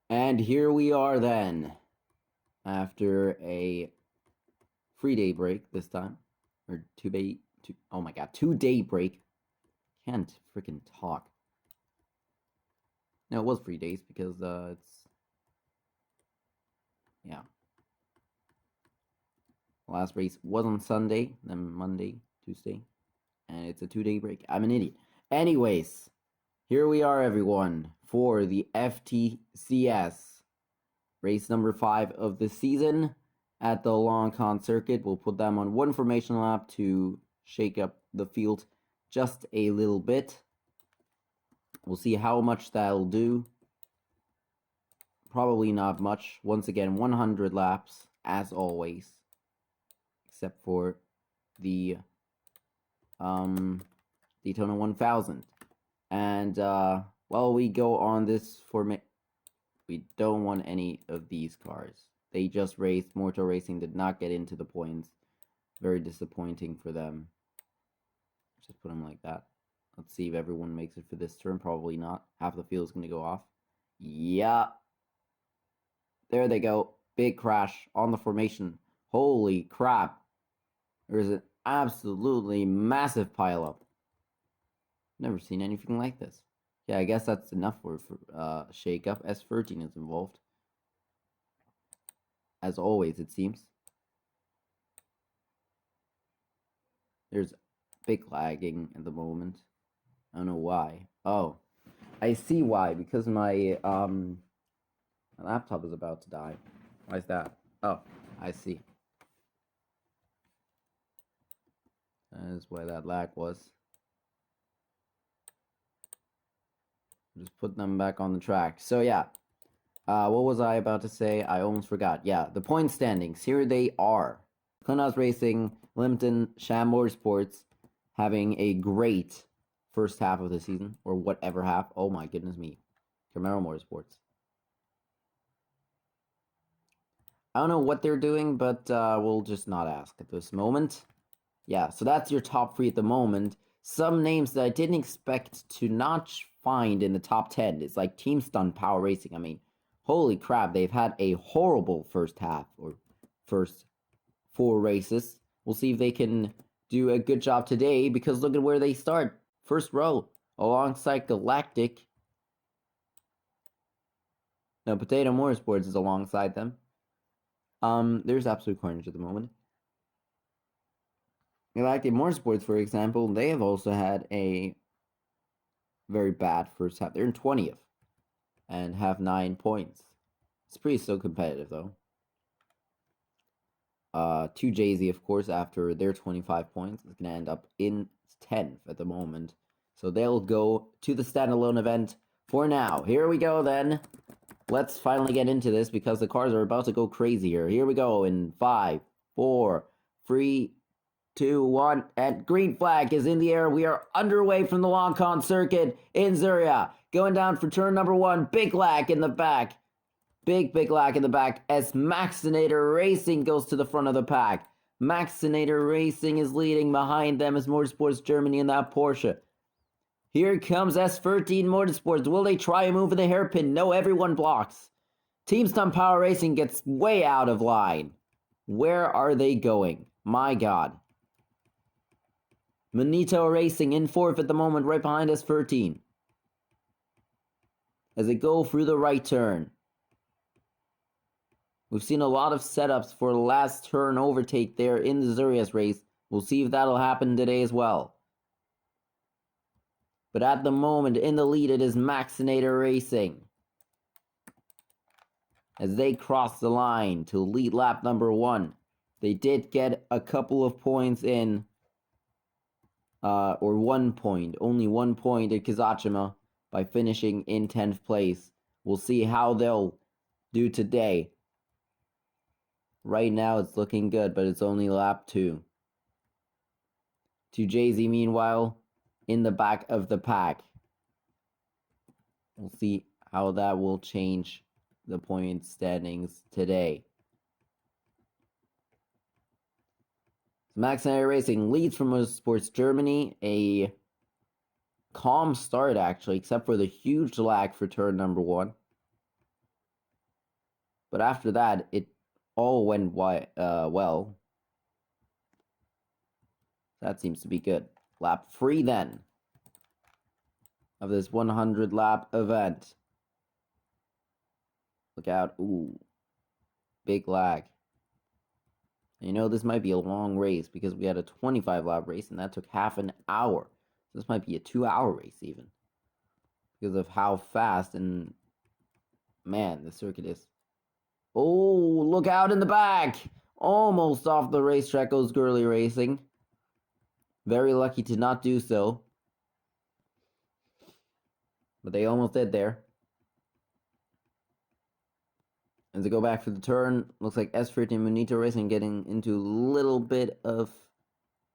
And here we are then, after a 3-day break this time, or 2-day, oh my god, 2-day break. Can't freaking talk. No, it was 3 days because yeah. The last race was on Sunday, then Monday, Tuesday, and it's a 2-day break. I'm an idiot. Anyways, here we are, everyone, for the FTCS race number 5 of the season at the Longkon circuit. We'll put them on one formation lap to shake up the field just a little bit. We'll see how much that'll do. Probably not much. Once again, 100 laps, as always. Except for the Daytona 1000. And while we go on this format, we don't want any of these cars. They just raced. Mortal Racing did not get into the points. Very disappointing for them. Just put them like that. Let's see if everyone makes it for this turn. Probably not. Half the field is going to go off. Yeah. There they go. Big crash on the formation. Holy crap. There's an absolutely massive pileup. Never seen anything like this. Yeah, I guess that's enough for shake-up. S13 is involved. As always, it seems. There's big lagging at the moment. I don't know why. Oh, I see why. Because my laptop is about to die. Why is that? Oh, I see. That is why that lag was. Just put them back on the track. So yeah, what was I about to say? I almost forgot. Yeah, the point standings. Here they are. Clinthouse Racing, Limpton, Sham Motorsports having a great first half of the season, or whatever half. Oh my goodness me. Camaro Motorsports. I don't know what they're doing, but we'll just not ask at this moment. Yeah, so that's your top 3 at the moment. Some names that I didn't expect to not find in the top 10. It's like Team Stunt Power Racing. I mean, holy crap, they've had a horrible first half, or first 4 races. We'll see if they can do a good job today, because look at where they start. First row, alongside Galactic. No, Potato Motorsports is alongside them. There's Absolute Carnage at the moment. Galactic Motorsports, for example, they have also had a very bad first half. They're in 20th and have 9 points. It's pretty still competitive, though. 2JZ, of course, after their 25 points, is going to end up in 10th at the moment. So they'll go to the standalone event for now. Here we go, then. Let's finally get into this, because the cars are about to go crazy here. Here we go in 5, 4, 3, 2, 1, and green flag is in the air. We are underway from the Longkon circuit in Zuria. Going down for turn number 1. Big lag in the back. Big lag in the back as Maxinator Racing goes to the front of the pack. Maxinator Racing is leading. Behind them is Motorsports Germany in that Porsche. Here comes S13 Motorsports. Will they try and move the hairpin? No, everyone blocks. Team Stunt Power Racing gets way out of line. Where are they going? My god. Manito Racing in 4th at the moment, right behind S13. As they go through the right turn. We've seen a lot of setups for the last turn overtake there in the Zurias race. We'll see if that'll happen today as well. But at the moment, in the lead, it is Maxinator Racing. As they cross the line to lead lap number 1. They did get a couple of points in. Or 1 point. Only 1 point at Kazachima by finishing in 10th place. We'll see how they'll do today. Right now, it's looking good, but it's only lap 2. 2JZ, meanwhile, in the back of the pack. We'll see how that will change the point standings today. Maxinator Racing leads from Motorsports Germany. A calm start, actually, except for the huge lag for turn number 1. But after that, it all went well. That seems to be good. Lap 3 then of this 100 lap event. Look out. Ooh. Big lag. You know, this might be a long race because we had a 25 lap race and that took half an hour. So this might be a 2-hour race even. Because of how fast and man, the circuit is. Oh, look out in the back! Almost off the racetrack goes Gurley Racing. Very lucky to not do so. But they almost did there. As they go back for the turn, looks like S13 and Monito Racing getting into a little bit of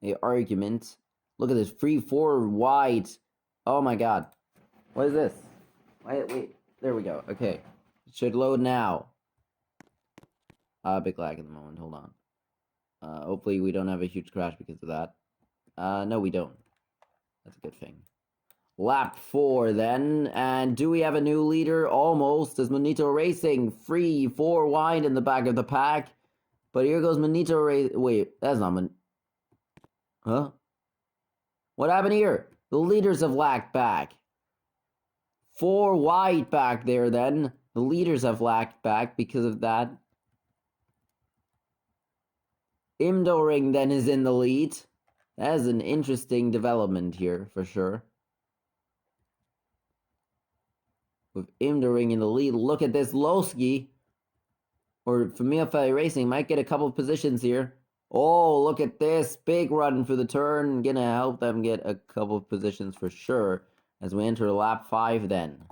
a argument. Look at this, free 4 wide. Oh my god. What is this? Wait, there we go. Okay. It should load now. Big lag at the moment, hold on. Hopefully we don't have a huge crash because of that. No we don't. That's a good thing. Lap 4 then, and do we have a new leader? Almost, as Monito Racing, free 4 wide in the back of the pack. But here goes Monito Racing. Wait, that's not Huh? What happened here? The leaders have lagged back. 4 wide back there then. The leaders have lagged back because of that. Imdoring then is in the lead. That is an interesting development here, for sure. With Imdoring in the lead. Look at this. Lowski, or Familfei Racing, might get a couple of positions here. Oh, look at this. Big run for the turn. Gonna help them get a couple of positions for sure. As we enter lap 5 then.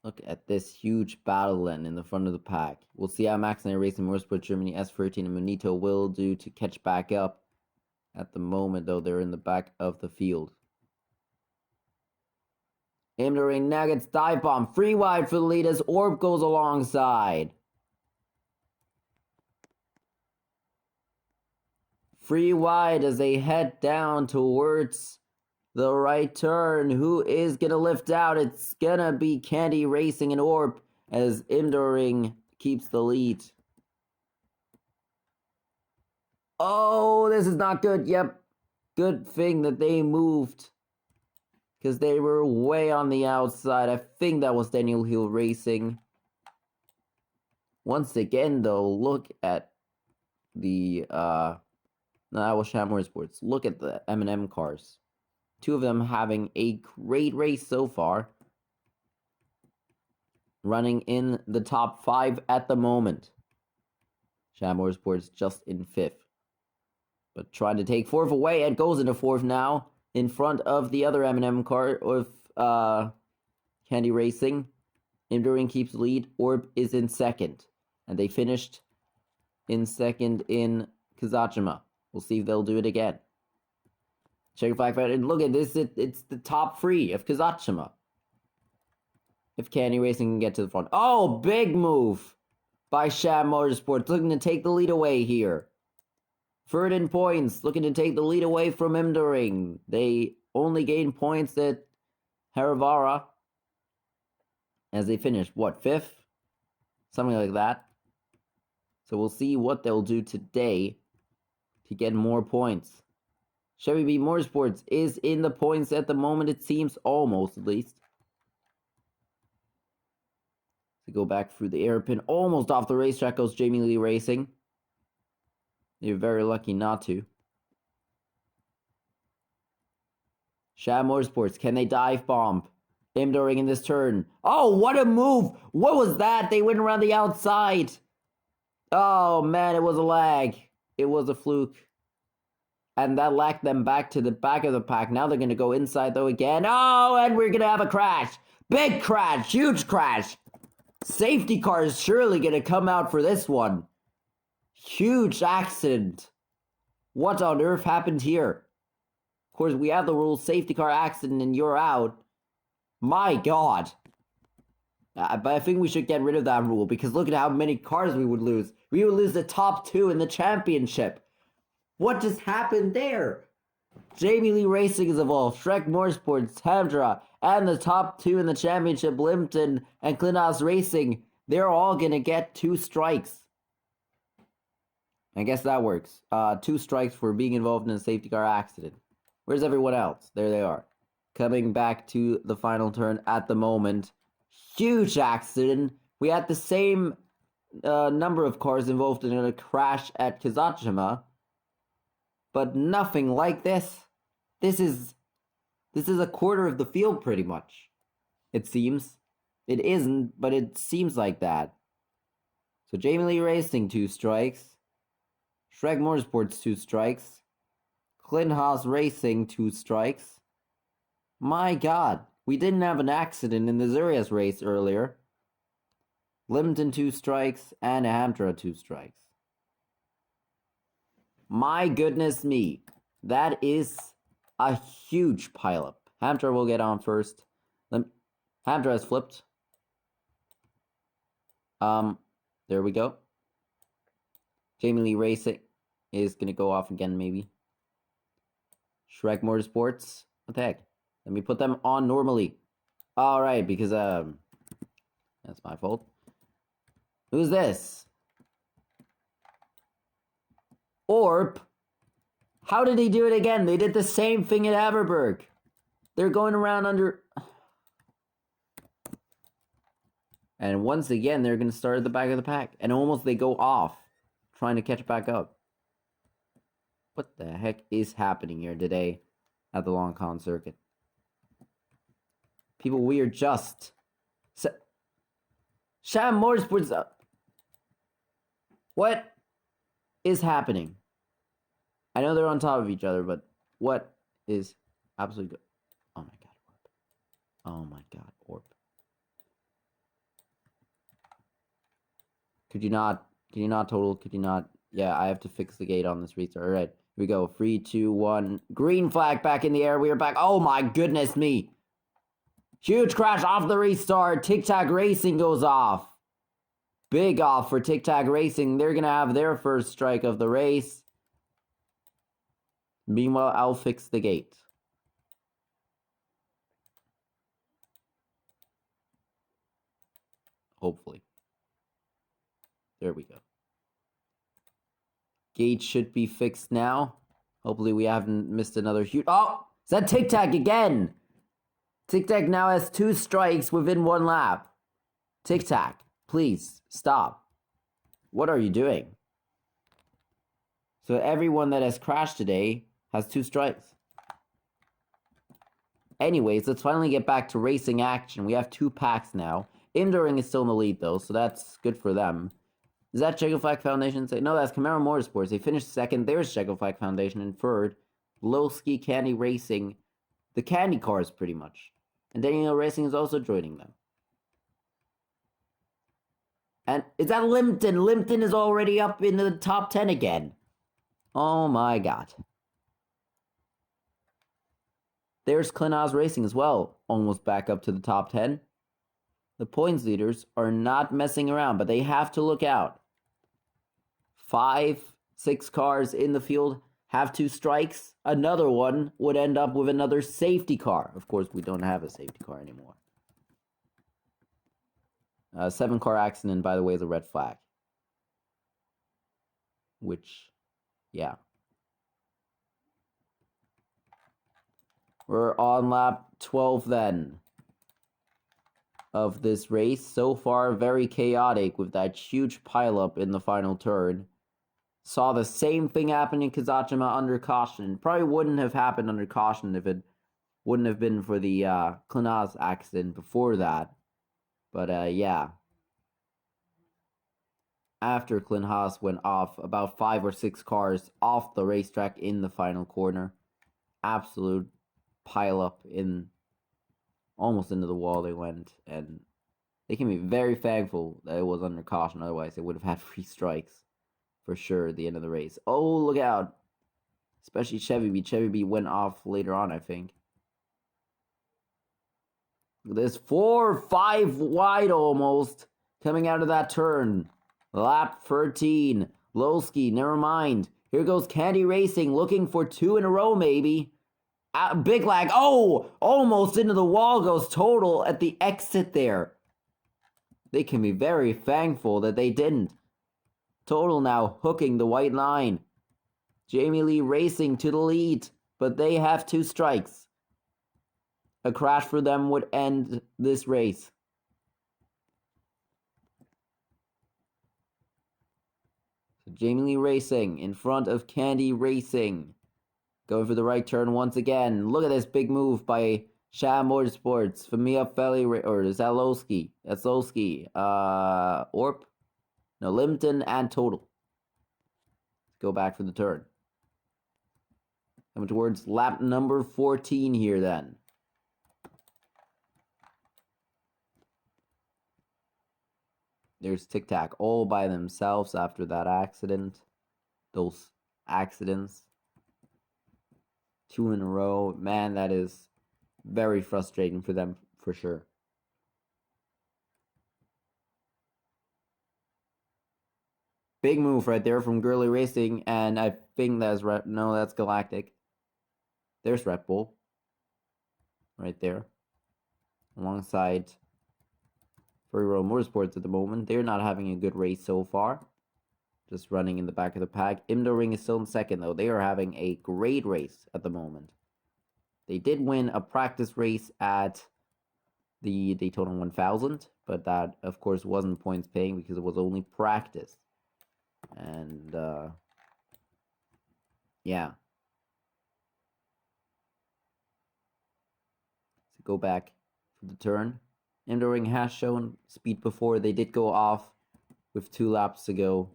Look at this huge battle then in the front of the pack. We'll see how Max and I Racing Motorsport Germany S13 and Monito will do to catch back up. At the moment, though, they're in the back of the field. Imdoring Nuggets dive bomb. Free wide for the lead as Orb goes alongside. Free wide as they head down towards the right turn. Who is going to lift out? It's going to be Candy Racing and Orb as Imdoring keeps the lead. Oh, this is not good. Yep. Good thing that they moved. Because they were way on the outside. I think that was Daniel Hill Racing. Once again, though, look at the... no, that was Shamrock Sports. Look at the M&M cars. 2 of them having a great race so far. Running in the top 5 at the moment. Shamrock Sports just in 5th. But trying to take 4th away. It goes into 4th now. In front of the other M&M car with Candy Racing. Imdoring keeps lead. Orb is in 2nd. And they finished in 2nd in Kazachima. We'll see if they'll do it again. Check flag, and look at this. It's the top 3 of Kazachima. If Candy Racing can get to the front. Oh, big move by Sham Motorsports. Looking to take the lead away here. 3rd in points. Looking to take the lead away from Imdoring. They only gain points at Haravara. As they finish, what, 5th? Something like that. So we'll see what they'll do today to get more points. Chevy B Motorsports is in the points at the moment, it seems, almost at least. To go back through the airpin, almost off the racetrack goes Jamie Lee Racing. They're very lucky not to. Sham Motorsports, can they dive bomb? Imdoring in this turn. Oh, what a move! What was that? They went around the outside. Oh man, it was a lag. It was a fluke. And that lagged them back to the back of the pack. Now they're going to go inside though again. Oh, and we're going to have a crash. Big crash. Huge crash. Safety car is surely going to come out for this one. Huge accident. What on earth happened here? Of course, we have the rule, safety car accident and you're out. My god. But I think we should get rid of that rule because look at how many cars we would lose. We would lose the top 2 in the championship. What just happened there? Jamie Lee Racing is evolved. Shrek Motorsports, Hamdra, and the top 2 in the championship, Limpton and Klinas Racing, they're all gonna get 2 strikes. I guess that works. 2 strikes for being involved in a safety car accident. Where's everyone else? There they are. Coming back to the final turn at the moment. Huge accident. We had the same number of cars involved in a crash at Kazachima, but nothing like this. This is a quarter of the field pretty much. It seems. It isn't, but it seems like that. So Jamie Lee Racing 2 strikes. Shrek Motorsports 2 strikes. Clint Haas Racing 2 strikes. My god, we didn't have an accident in the Zurias race earlier. Limpton 2 strikes and Hamtra 2 strikes. My goodness me, that is a huge pileup. Hamtra will get on first. Hamtra has flipped. There we go. Jamie Lee Racing is gonna go off again, maybe. Shrek Motorsports. What the heck? Let me put them on normally. Alright, because that's my fault. Who's this? Orp? How did he do it again? They did the same thing at Haverberg. They're going around under... And once again, they're going to start at the back of the pack. And almost they go off, trying to catch back up. What the heck is happening here today at the Longkon circuit? People, we are just... Sham Motorsports up. What is happening? I know they're on top of each other, but what is absolutely good? Oh my god, Orp. Oh my god, Orp. Could you not total? Could you not? Yeah, I have to fix the gate on this restart. All right, here we go. 3, 2, 1. Green flag back in the air. We are back. Oh my goodness me. Huge crash off the restart. Tic Tac Racing goes off. Big off for Tic Tac Racing. They're going to have their first strike of the race. Meanwhile, I'll fix the gate. Hopefully. There we go. Gate should be fixed now. Hopefully we haven't missed another huge... Oh! Is that Tic Tac again? Tic Tac now has 2 strikes within 1 lap. Tic Tac, please, stop. What are you doing? So everyone that has crashed today has 2 strikes. Anyways, let's finally get back to racing action. We have 2 packs now. Enduring is still in the lead though, so that's good for them. Is that Czechoslovak Foundation? No, that's Camaro Motorsports. They finished second. There's Czechoslovak Foundation in third. Lowski Candy Racing. The candy cars, pretty much. And Daniel Racing is also joining them. And is that Limpton? Limpton is already up into the top 10 again. Oh my god. There's Klinaz Racing as well. Almost back up to the top 10. The points leaders are not messing around, but they have to look out. 5, 6 cars in the field have 2 strikes. Another one would end up with another safety car. Of course, we don't have a safety car anymore. 7-car accident, by the way, is a red flag. Which, yeah. We're on lap 12 then of this race. So far, very chaotic with that huge pileup in the final turn. Saw the same thing happen in Kazachima under caution. Probably wouldn't have happened under caution if it wouldn't have been for the Klinaz accident before that. But yeah. After Clint Haas went off, about 5 or 6 cars off the racetrack in the final corner. Absolute pileup in almost into the wall they went, and they can be very thankful that it was under caution, otherwise they would have had 3 strikes for sure at the end of the race. Oh, look out. Especially Chevy B. Chevy B went off later on, I think. There's 4 or 5 wide almost coming out of that turn. Lap 13. Lowski, never mind. Here goes Candy Racing, looking for 2 in a row, maybe. Big lag. Oh, almost into the wall goes Total at the exit there. They can be very thankful that they didn't. Total now hooking the white line. Jamie Lee Racing to the lead, but they have 2 strikes. A crash for them would end this race. So Jamie Lee Racing in front of Candy Racing. Going for the right turn once again. Look at this big move by Sham Motorsports. Famia Felly, or Zalowski. Zalowski. Orp. No, Limpton and Total. Let's go back for the turn. Coming towards lap number 14 here then. There's Tic Tac all by themselves after that accident. Those accidents. 2 in a row. Man, that is very frustrating for them for sure. Big move right there from Girly Racing, and I think that's no, that's Galactic. There's Red Bull. Right there. Alongside Free Roll Motorsports at the moment. They're not having a good race so far. Just running in the back of the pack. Imdo Ring is still in second, though. They are having a great race at the moment. They did win a practice race at the Daytona 1000, but that, of course, wasn't points paying because it was only practice. And, yeah. So go back for the turn. Imdo Ring has shown speed before. They did go off with 2 laps to go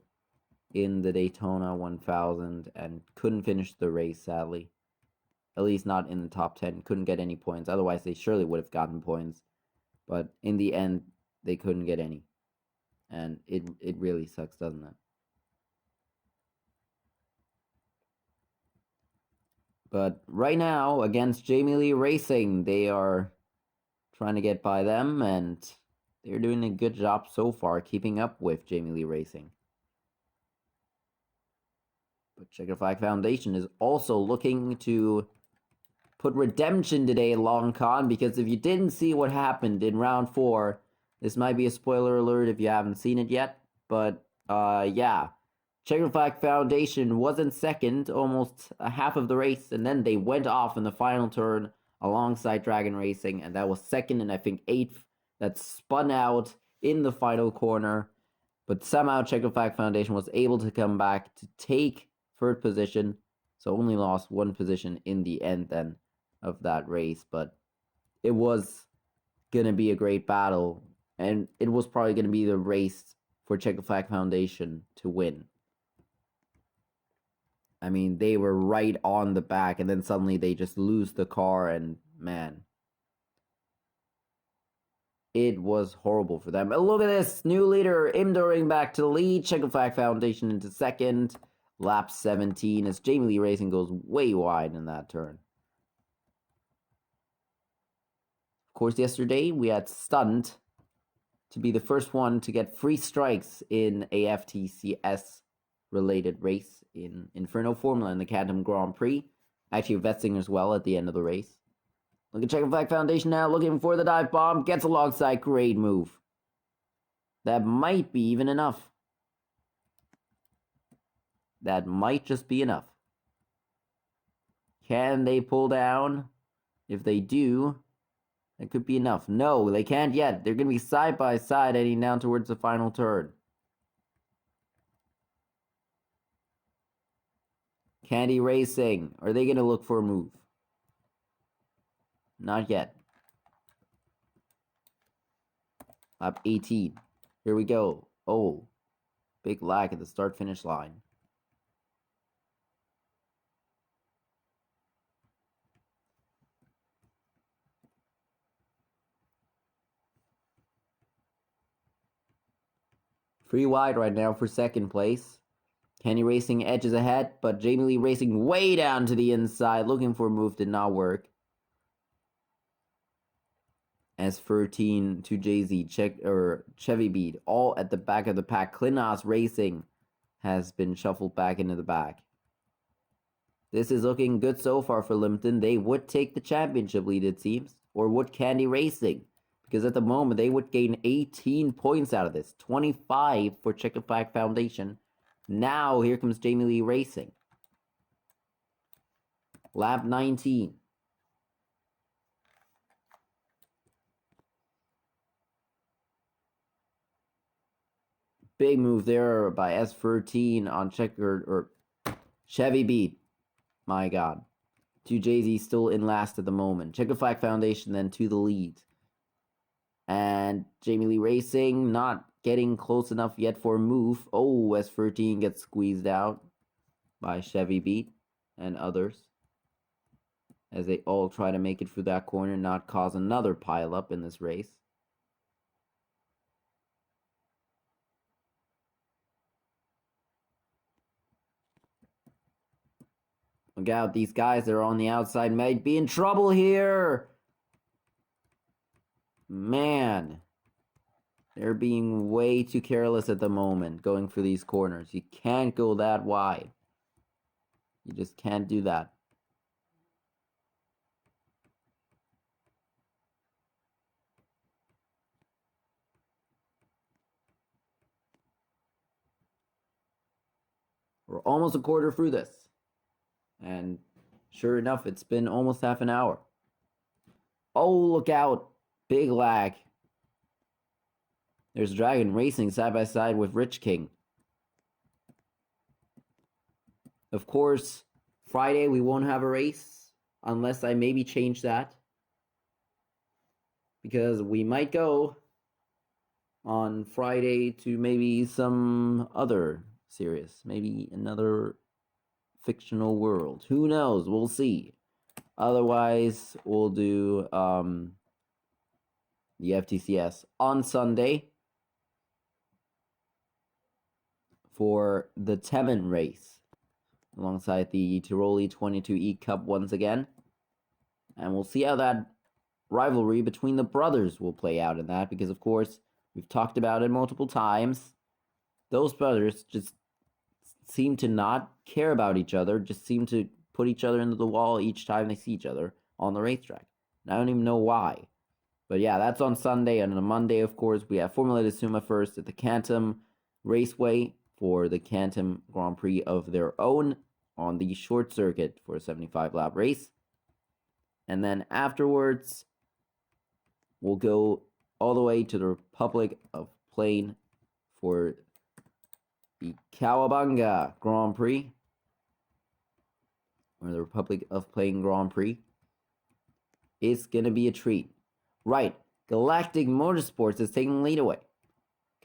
in the Daytona 1000 and couldn't finish the race, sadly. At least not in the top 10. Couldn't get any points. Otherwise, they surely would have gotten points. But in the end, they couldn't get any. And it really sucks, doesn't it? But right now, against Jamie Lee Racing, they are trying to get by them, and they're doing a good job so far keeping up with Jamie Lee Racing. But Checker Flag Foundation is also looking to put redemption today in Longkon, because if you didn't see what happened in round 4, this might be a spoiler alert if you haven't seen it yet, but yeah. Checker Flag Foundation was in second almost a half of the race, and then they went off in the final turn alongside Dragon Racing, and that was second and I think 8th. That spun out in the final corner, but somehow Checker Flag Foundation was able to come back to take 3rd position, so only lost 1 position in the end then of that race, but it was going to be a great battle, and it was probably going to be the race for Checker Flag Foundation to win. I mean, they were right on the back, and then suddenly they just lose the car, and man, it was horrible for them. But look at this, new leader, Imdo Ring back to the lead, Checker Flag Foundation into second, lap 17, as Jamie Lee Racing goes way wide in that turn. Of course, yesterday we had Stunt to be the first one to get 3 strikes in a FTCS related race in Inferno Formula in the Canton Grand Prix. Actually, vesting as well at the end of the race. Look at Checker Flag Foundation now, looking for the dive bomb, gets alongside, great move. That might be even enough. That might just be enough. Can they pull down? If they do, that could be enough. No, they can't yet. They're going to be side by side heading down towards the final turn. Candy Racing, are they going to look for a move? Not yet. Lap 18. Here we go. Oh, big lag at the start-finish line. Free wide right now for second place. Candy Racing edges ahead, but Jamie Lee Racing way down to the inside, looking for a move, did not work. S13 to Jay-Z, Chevy Beat, all at the back of the pack. Klinas Racing has been shuffled back into the back. This is looking good so far for Limpton. They would take the championship lead, it seems. Or would Candy Racing? Because at the moment, they would gain 18 points out of this. 25 for Czechoslovak Foundation. Now, here comes Jamie Lee Racing. Lap 19. Big move there by S13 on Checkered, or Chevy Beat. My God. 2JZ still in last at the moment. Czechoslovak Foundation then to the lead. And Jamie Lee Racing not getting close enough yet for a move. Oh, S13 gets squeezed out by Chevy Beat and others, as they all try to make it through that corner and not cause another pileup in this race. Look out, these guys that are on the outside might be in trouble here. Man, they're being way too careless at the moment going for these corners. You can't go that wide. You just can't do that. We're almost a quarter through this. And sure enough, it's been almost half an hour. Oh, look out. Big lag. There's Dragon racing side by side with Rich King. Of course, Friday we won't have a race unless I maybe change that. Because we might go on Friday to maybe some other series. Maybe another fictional world. Who knows? We'll see. Otherwise, we'll do the FTCS on Sunday for the Temen race alongside the Tiroli 22E Cup once again. And we'll see how that rivalry between the brothers will play out in that, because of course, we've talked about it multiple times. Those brothers just seem to not care about each other, just seem to put each other into the wall each time they see each other on the racetrack. And I don't even know why. But yeah, that's on Sunday. And on Monday, of course, we have Formula de Suma first at the Canton Raceway for the Canton Grand Prix of their own on the short circuit for a 75-lap race. And then afterwards, we'll go all the way to the Republic of Plain for the Cowabunga Grand Prix, or the Republic of Plain Grand Prix. It's going to be a treat. Right, Galactic Motorsports is taking the lead away.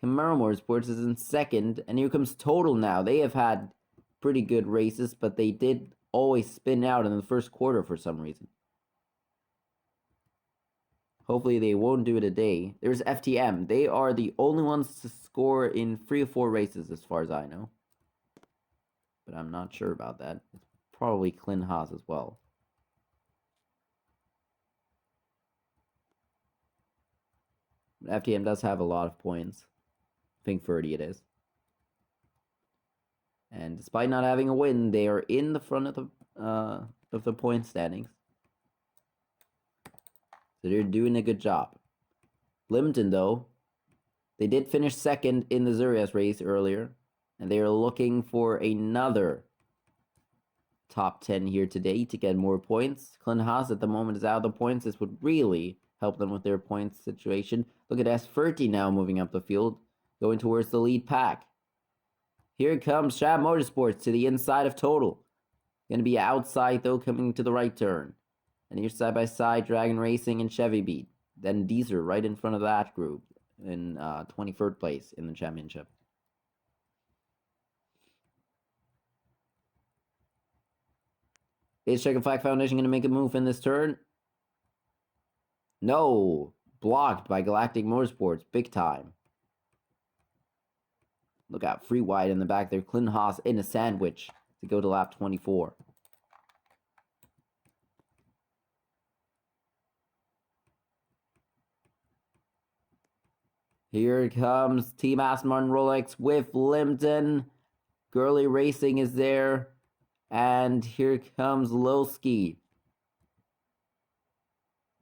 Camaro Motorsports is in second, and here comes Total now. They have had pretty good races, but they did always spin out in the first quarter for some reason. Hopefully they won't do it today. There's FTM. They are the only ones to score in 3 or 4 races as far as I know. But I'm not sure about that. It's probably Clint Haas as well. But FTM does have a lot of points. I think 30 it is. And despite not having a win, they are in the front of the point standings. So they're doing a good job. Limpton, though, they did finish second in the Zurias race earlier, and they are looking for another top 10 here today to get more points. Clint Haas at the moment is out of the points. This would really help them with their points situation. Look at S30 now moving up the field, going towards the lead pack. Here comes Shab Motorsports to the inside of Total. Going to be outside, though, coming to the right turn. And here's side by side Dragon Racing and Chevy Beat. Then Deezer right in front of that group in 23rd place in the championship. Is Czechoslovak Foundation going to make a move in this turn? No. Blocked by Galactic Motorsports. Big time. Look out. Free wide in the back there. Clint Haas in a sandwich to go to lap 24. Here comes Team Aston Martin Rolex with Limpton. Gurley Racing is there. And here comes Lowski.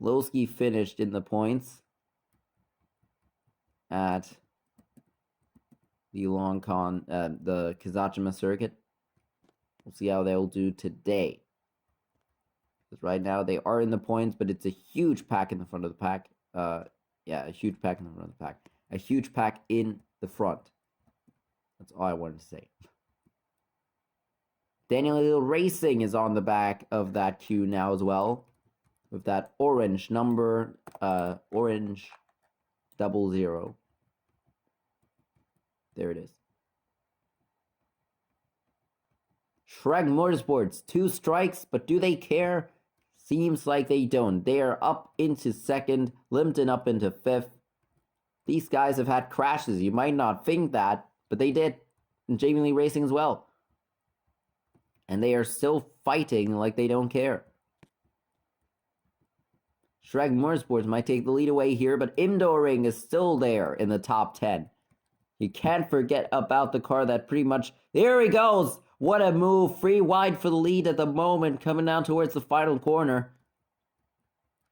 Lowski finished in the points at the Longkon, the Kazachima circuit. We'll see how they'll do today. Because right now they are in the points, but it's a huge pack in the front of the pack. Yeah, a huge pack in the front of the pack. A huge pack in the front. That's all I wanted to say. Daniel Hill Racing is on the back of that queue now as well. With that orange number, orange 00. There it is. Shrek Motorsports, 2 strikes, but do they care? Seems like they don't. They are up into 2nd, Limpton up into 5th. These guys have had crashes. You might not think that, but they did. And Jamie Lee Racing as well. And they are still fighting like they don't care. Shrek Motorsports might take the lead away here, but Imdoring is still there in the top 10. You can't forget about the car that pretty much... There he goes! What a move! Free wide for the lead at the moment, coming down towards the final corner.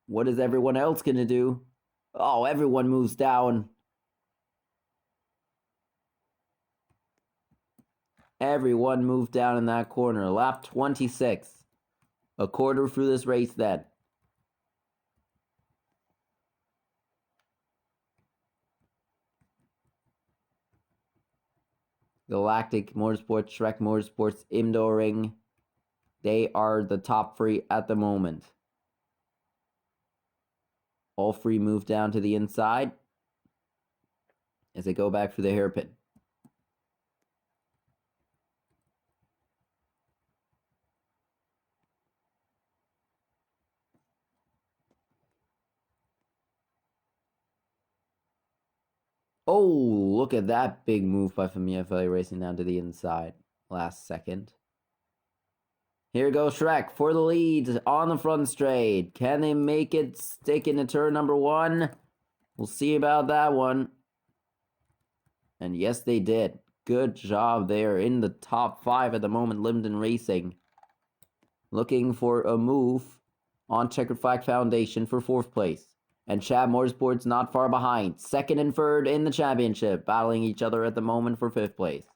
What is everyone else going to do? Oh, everyone moves down. Everyone moved down in that corner. Lap 26. A quarter through this race then. Galactic Motorsports, Shrek Motorsports, Imdoring. They are the top 3 at the moment. All 3 move down to the inside as they go back for the hairpin. Oh, look at that big move by FTCS Racing down to the inside. Last second. Here goes Shrek for the lead on the front straight. Can they make it stick into turn number 1? We'll see about that one. And yes, they did. Good job there in the top 5 at the moment, Linden Racing. Looking for a move on Checkered Flag Foundation for 4th place. And Chad Motorsports not far behind. 2nd and 3rd in the championship, battling each other at the moment for 5th place.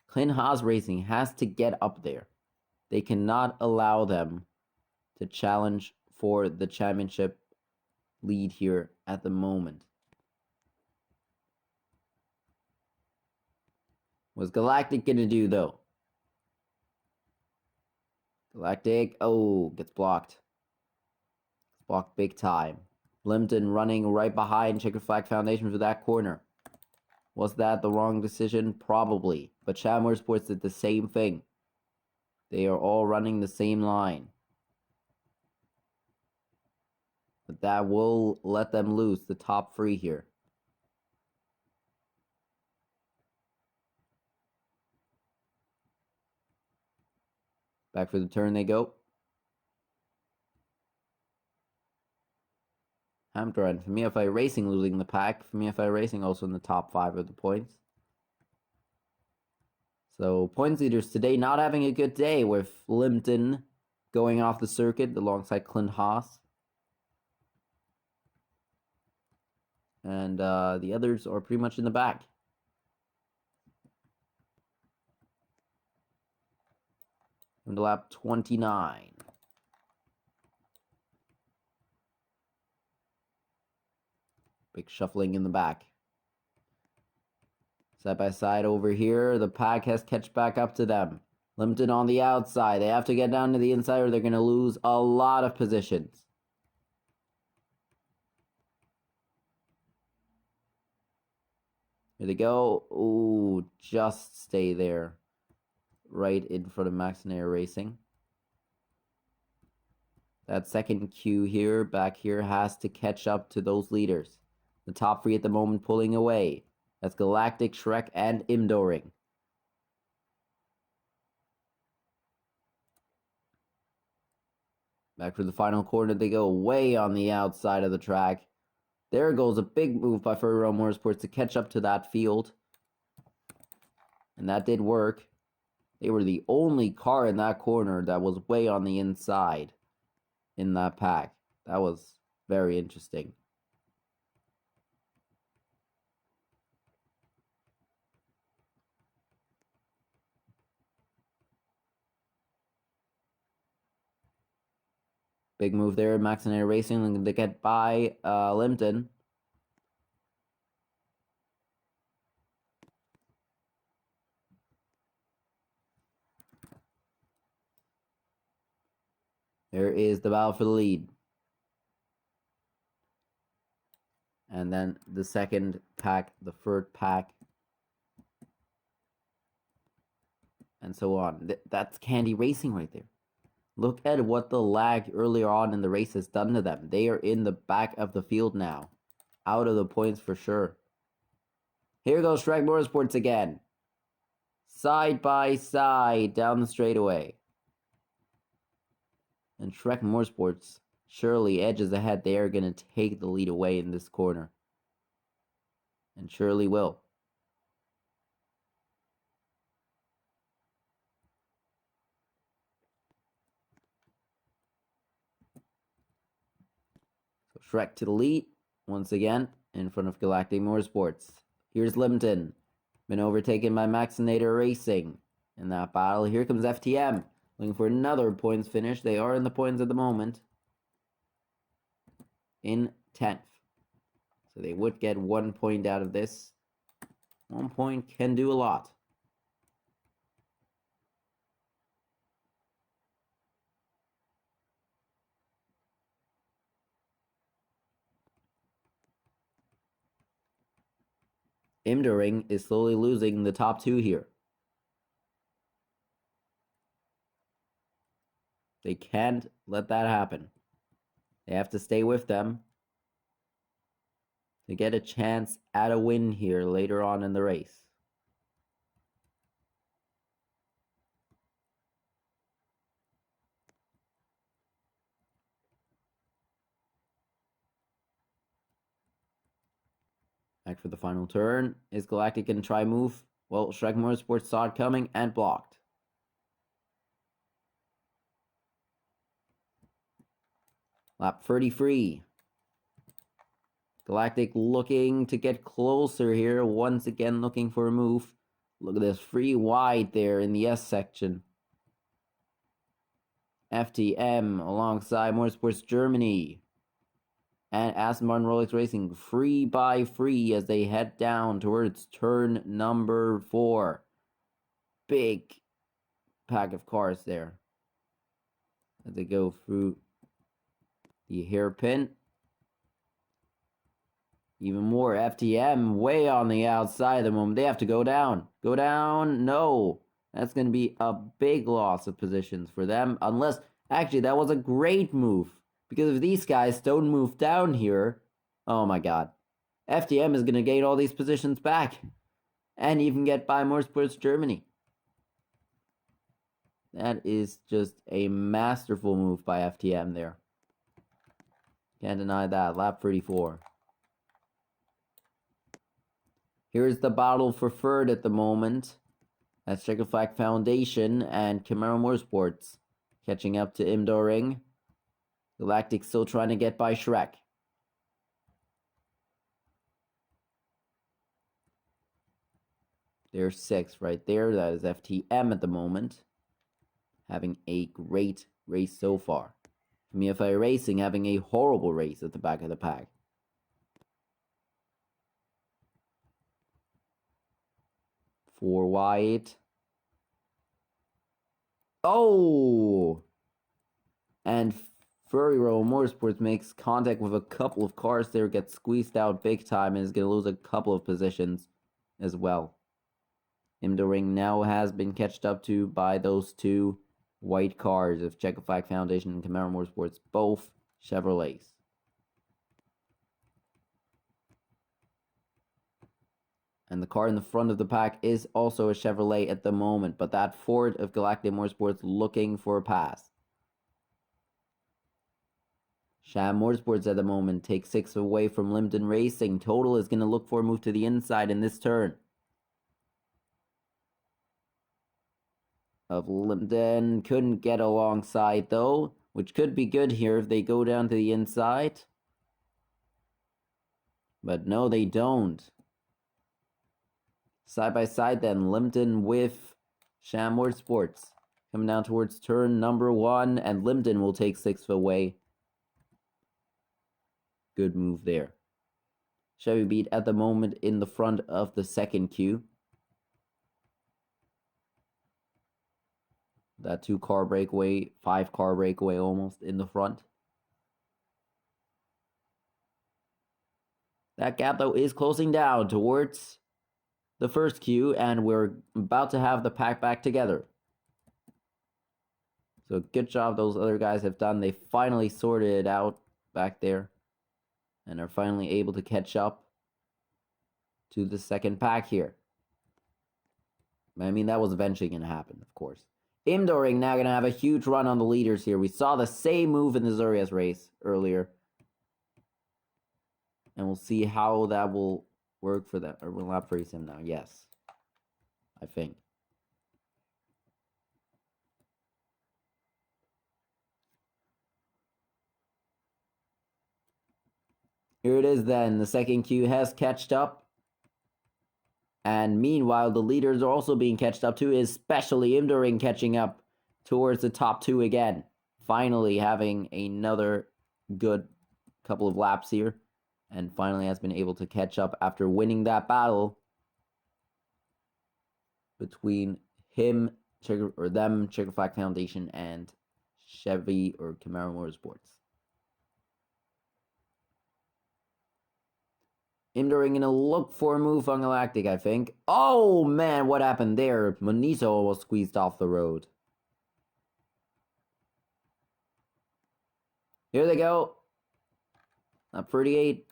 Clint Haas Racing has to get up there. They cannot allow them to challenge for the championship lead here at the moment. What's Galactic gonna do though? Galactic, oh, gets blocked. Blocked big time. Limpton running right behind Checkered Flag Foundation for that corner. Was that the wrong decision? Probably. But Chad Motorsports did the same thing. They are all running the same line. But that will let them lose the top 3 here. Back for the turn they go. Hamter and FTCS Racing losing the pack. FTCS Racing also in the top 5 of the points. So points leaders today not having a good day with Limpton going off the circuit alongside Clint Haas. And the others are pretty much in the back. Into lap 29. Big shuffling in the back. Side by side over here, the pack has catch back up to them. Limpton on the outside. They have to get down to the inside or they're going to lose a lot of positions. Here they go. Ooh, just stay there. Right in front of Max and Air Racing. That second queue here, back here, has to catch up to those leaders. The top 3 at the moment pulling away. That's Galactic, Shrek, and Imdoring. Back for the final corner, they go way on the outside of the track. There goes a big move by Ferrero Motorsports to catch up to that field. And that did work. They were the only car in that corner that was way on the inside in that pack. That was very interesting. Big move there. Maxinator Racing looking to get by Limpton. There is the battle for the lead. And then the second pack, the third pack, and so on. That's Candy Racing right there. Look at what the lag earlier on in the race has done to them. They are in the back of the field now. Out of the points for sure. Here goes Shrek Motorsports again. Side by side down the straightaway. And Shrek Motorsports surely edges ahead. They are going to take the lead away in this corner. And surely will. So Shrek to the lead once again in front of Galactic Motorsports. Here's Limpton. Been overtaken by Maxinator Racing in that battle. Here comes FTM. Looking for another points finish. They are in the points at the moment. In 10th. So they would get 1 point out of this. 1 point can do a lot. Imdering is slowly losing the top two here. They can't let that happen. They have to stay with them to get a chance at a win here later on in the race. Back for the final turn. Is Galactic going to try move? Well, Shrek Motorsports saw it coming and blocked. Lap 33. Galactic looking to get closer here. Once again looking for a move. Look at this. Free wide there in the S section. FTM alongside Motorsports Germany. And Aston Martin Rolex Racing free by free as they head down towards turn number 4. Big pack of cars there as they go through the hairpin. Even more FTM way on the outside at the moment. They have to go down. Go down. No. That's going to be a big loss of positions for them. Unless, actually, that was a great move. Because if these guys don't move down here, oh my god. FTM is going to gain all these positions back. And even get by Motorsports Germany. That is just a masterful move by FTM there. Can't deny that. Lap 34. Here's the battle for third at the moment. That's Czechoslovak Foundation and Camaro Motorsports catching up to Imdoring. Galactic still trying to get by Shrek. There's 6 right there. That is FTM at the moment. Having a great race so far. MFI Racing having a horrible race at the back of the pack. For Wyatt. Oh! And Ferrero Motorsports makes contact with a couple of cars there, gets squeezed out big time, and is going to lose a couple of positions as well. Imdoring now has been catched up to by those two white cars of Czechoslovak Foundation and Camaro Motorsports, both Chevrolets. And the car in the front of the pack is also a Chevrolet at the moment, but that Ford of Galactic Motorsports looking for a pass. Sham Motorsports at the moment takes 6 away from Limpton Racing. Total is going to look for a move to the inside in this turn. Of Limpton. Couldn't get alongside though, which could be good here if they go down to the inside. But no, they don't. Side by side then, Limpton with Sham Motorsports. Coming down towards turn number 1, and Limpton will take 6 away. Good move there. Chevy Beat at the moment in the front of the second queue. That 2-car breakaway, 5-car breakaway almost in the front. That gap though is closing down towards the first queue, and we're about to have the pack back together. So good job those other guys have done. They finally sorted it out back there and are finally able to catch up to the second pack here. I mean, that was eventually going to happen, of course. Imdoring now going to have a huge run on the leaders here. We saw the same move in the Zurias race earlier. And we'll see how that will work for that. Or will not freeze him now. Yes. I think. Here it is then. The second queue has catched up. And meanwhile, the leaders are also being catched up too, especially Imdoring catching up towards the top 2 again. Finally having another good couple of laps here. And finally has been able to catch up after winning that battle between him, Checker Flag Foundation, and Chevy or Camaro Motorsports. Imdoring gonna look for a move on Galactic, I think. Oh man, what happened there? Monizo almost squeezed off the road. Here they go. Up 38.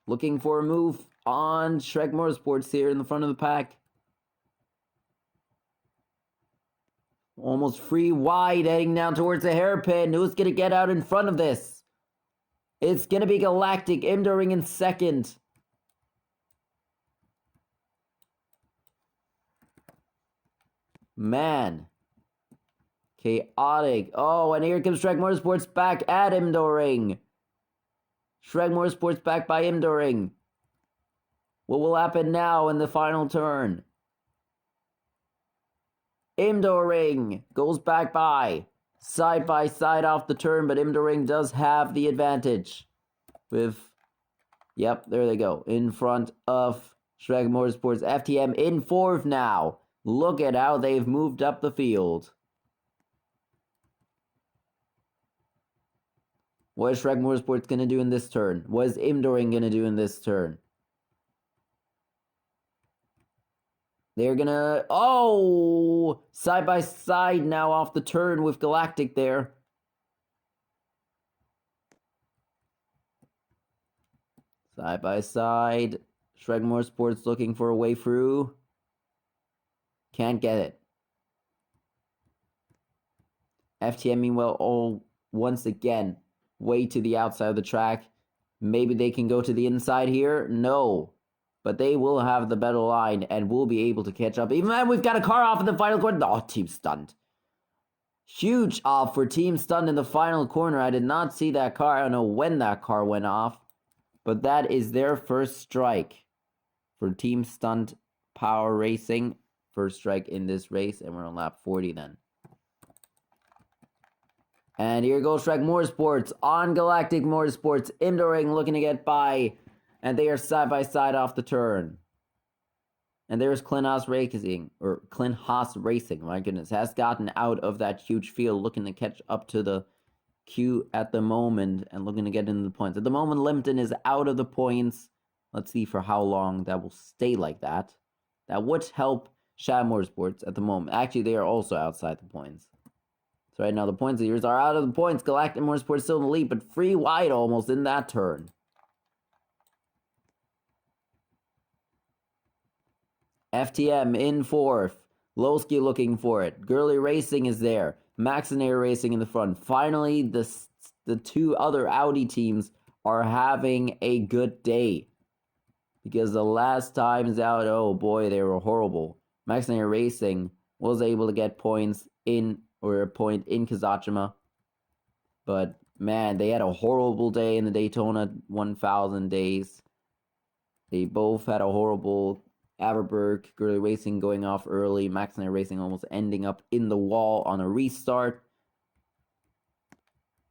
Looking for a move on Shrek Motorsports here in the front of the pack. Almost free wide, heading down towards the hairpin. Who's gonna get out in front of this? It's going to be Galactic. Imdoring in second. Man. Chaotic. Oh, and here comes Shrek Motorsports back at Imdoring. Shrek Motorsports back by Imdoring. What will happen now in the final turn? Imdoring goes back by side off the turn, but Imdoring does have the advantage with, yep, there they go, in front of Shrek Motorsports. FTM in 4th now. Look at how they've moved up the field. What is Shrek Motorsports going to do in this turn? What is Imdoring going to do in this turn? They're gonna... Oh! Side by side now off the turn with Galactic there. Side by side. Shrek Motorsports looking for a way through. Can't get it. FTM meanwhile once again way to the outside of the track. Maybe they can go to the inside here. No. But they will have the better line and will be able to catch up. Even when we've got a car off in the final corner. Oh, Team Stunned. Huge off for Team Stunned in the final corner. I did not see that car. I don't know when that car went off. But that is their first strike for Team Stunned Power Racing. First strike in this race. And we're on lap 40 then. And here goes Shrek Motorsports on Galactic Motorsports. Imdoring looking to get by. And they are side by side off the turn. And there's Clint Haas Racing, my goodness, has gotten out of that huge field, looking to catch up to the queue at the moment and looking to get into the points. At the moment, Limpton is out of the points. Let's see for how long that will stay like that. That would help Sham Motorsports at the moment. Actually, they are also outside the points. So right now, the points leaders are out of the points. Galactic Motorsports still in the lead, but free wide almost in that turn. FTM in 4th. Lowski looking for it. Gurley Racing is there. Maxinator Racing in the front. Finally, the the two other Audi teams are having a good day. Because the last times out, oh boy, they were horrible. Max Linear Racing was able to get points in, or a point in Kazachima. But man, they had a horrible day in the Daytona 1000 days. They both had a horrible Averberg, Gurley Racing going off early, Max Linear Racing almost ending up in the wall on a restart.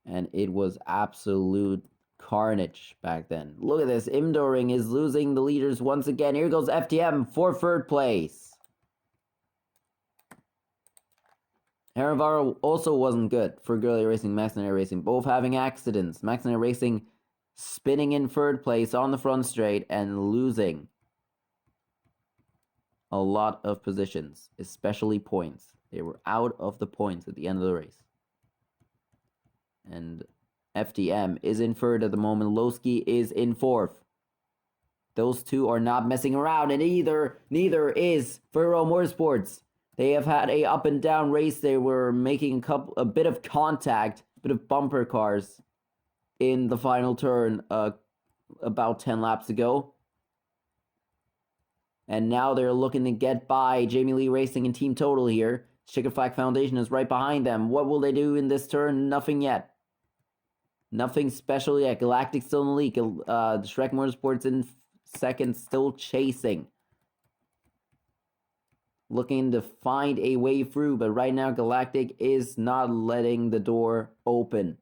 And it was absolute carnage back then. Look at this. Imdoring is losing the leaders once again. Here goes FTM for third place. Herivaro also wasn't good for Gurley Racing, Max Linear Racing, both having accidents. Max Linear Racing spinning in third place on the front straight and losing a lot of positions, especially points. They were out of the points at the end of the race. And FTM is in third at the moment. Lowski is in fourth. Those two are not messing around, and neither is Ferro Motorsports. They have had a up and down race. They were making a bit of contact, a bit of bumper cars in the final turn about 10 laps ago. And now they're looking to get by Jamie Lee Racing and Team Total here. Chicken Flag Foundation is right behind them. What will they do in this turn? Nothing yet. Nothing special yet. Galactic still in the lead. Shrek Motorsports in second, still chasing. Looking to find a way through, but right now Galactic is not letting the door open.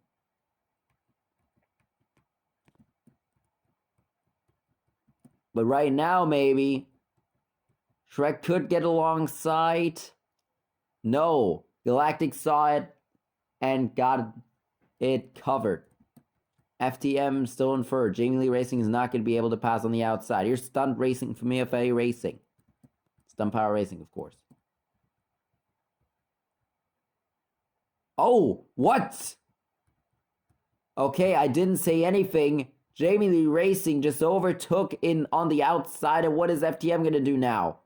But right now, maybe Shrek could get alongside. No, Galactic saw it and got it covered. FTM still in third. Jamie Lee Racing is not going to be able to pass on the outside. Here's Stunt Racing from EFA Racing. Stunt Power Racing, of course. Oh, what? Okay, I didn't say anything. Jamie Lee Racing just overtook in on the outside, and what is FTM going to do now?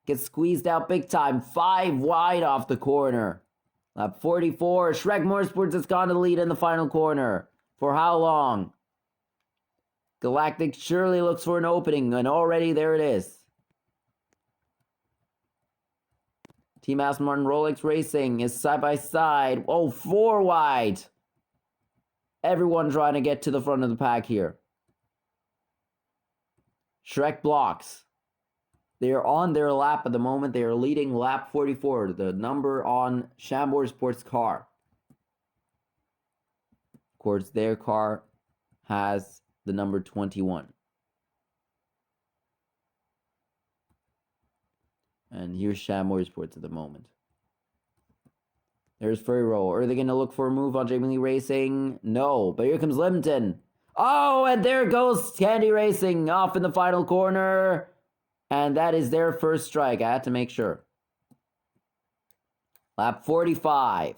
Get squeezed out big time. 5 wide off the corner. Lap 44. Shrek Motorsports has gone to the lead in the final corner. For how long? Galactic surely looks for an opening, and already there it is. Team Aston Martin Rolex Racing is side by side. Oh, 4 wide. Everyone trying to get to the front of the pack here. Shrek blocks. They are on their lap at the moment. They are leading lap 44, the number on Chambord Sports car. Of course, their car has the number 21. And here's Chambord Sports at the moment. There's Furry Roll. Are they going to look for a move on Jamie Lee Racing? No, but here comes Limpton. Oh, and there goes Candy Racing off in the final corner. And that is their first strike. I had to make sure. Lap 45.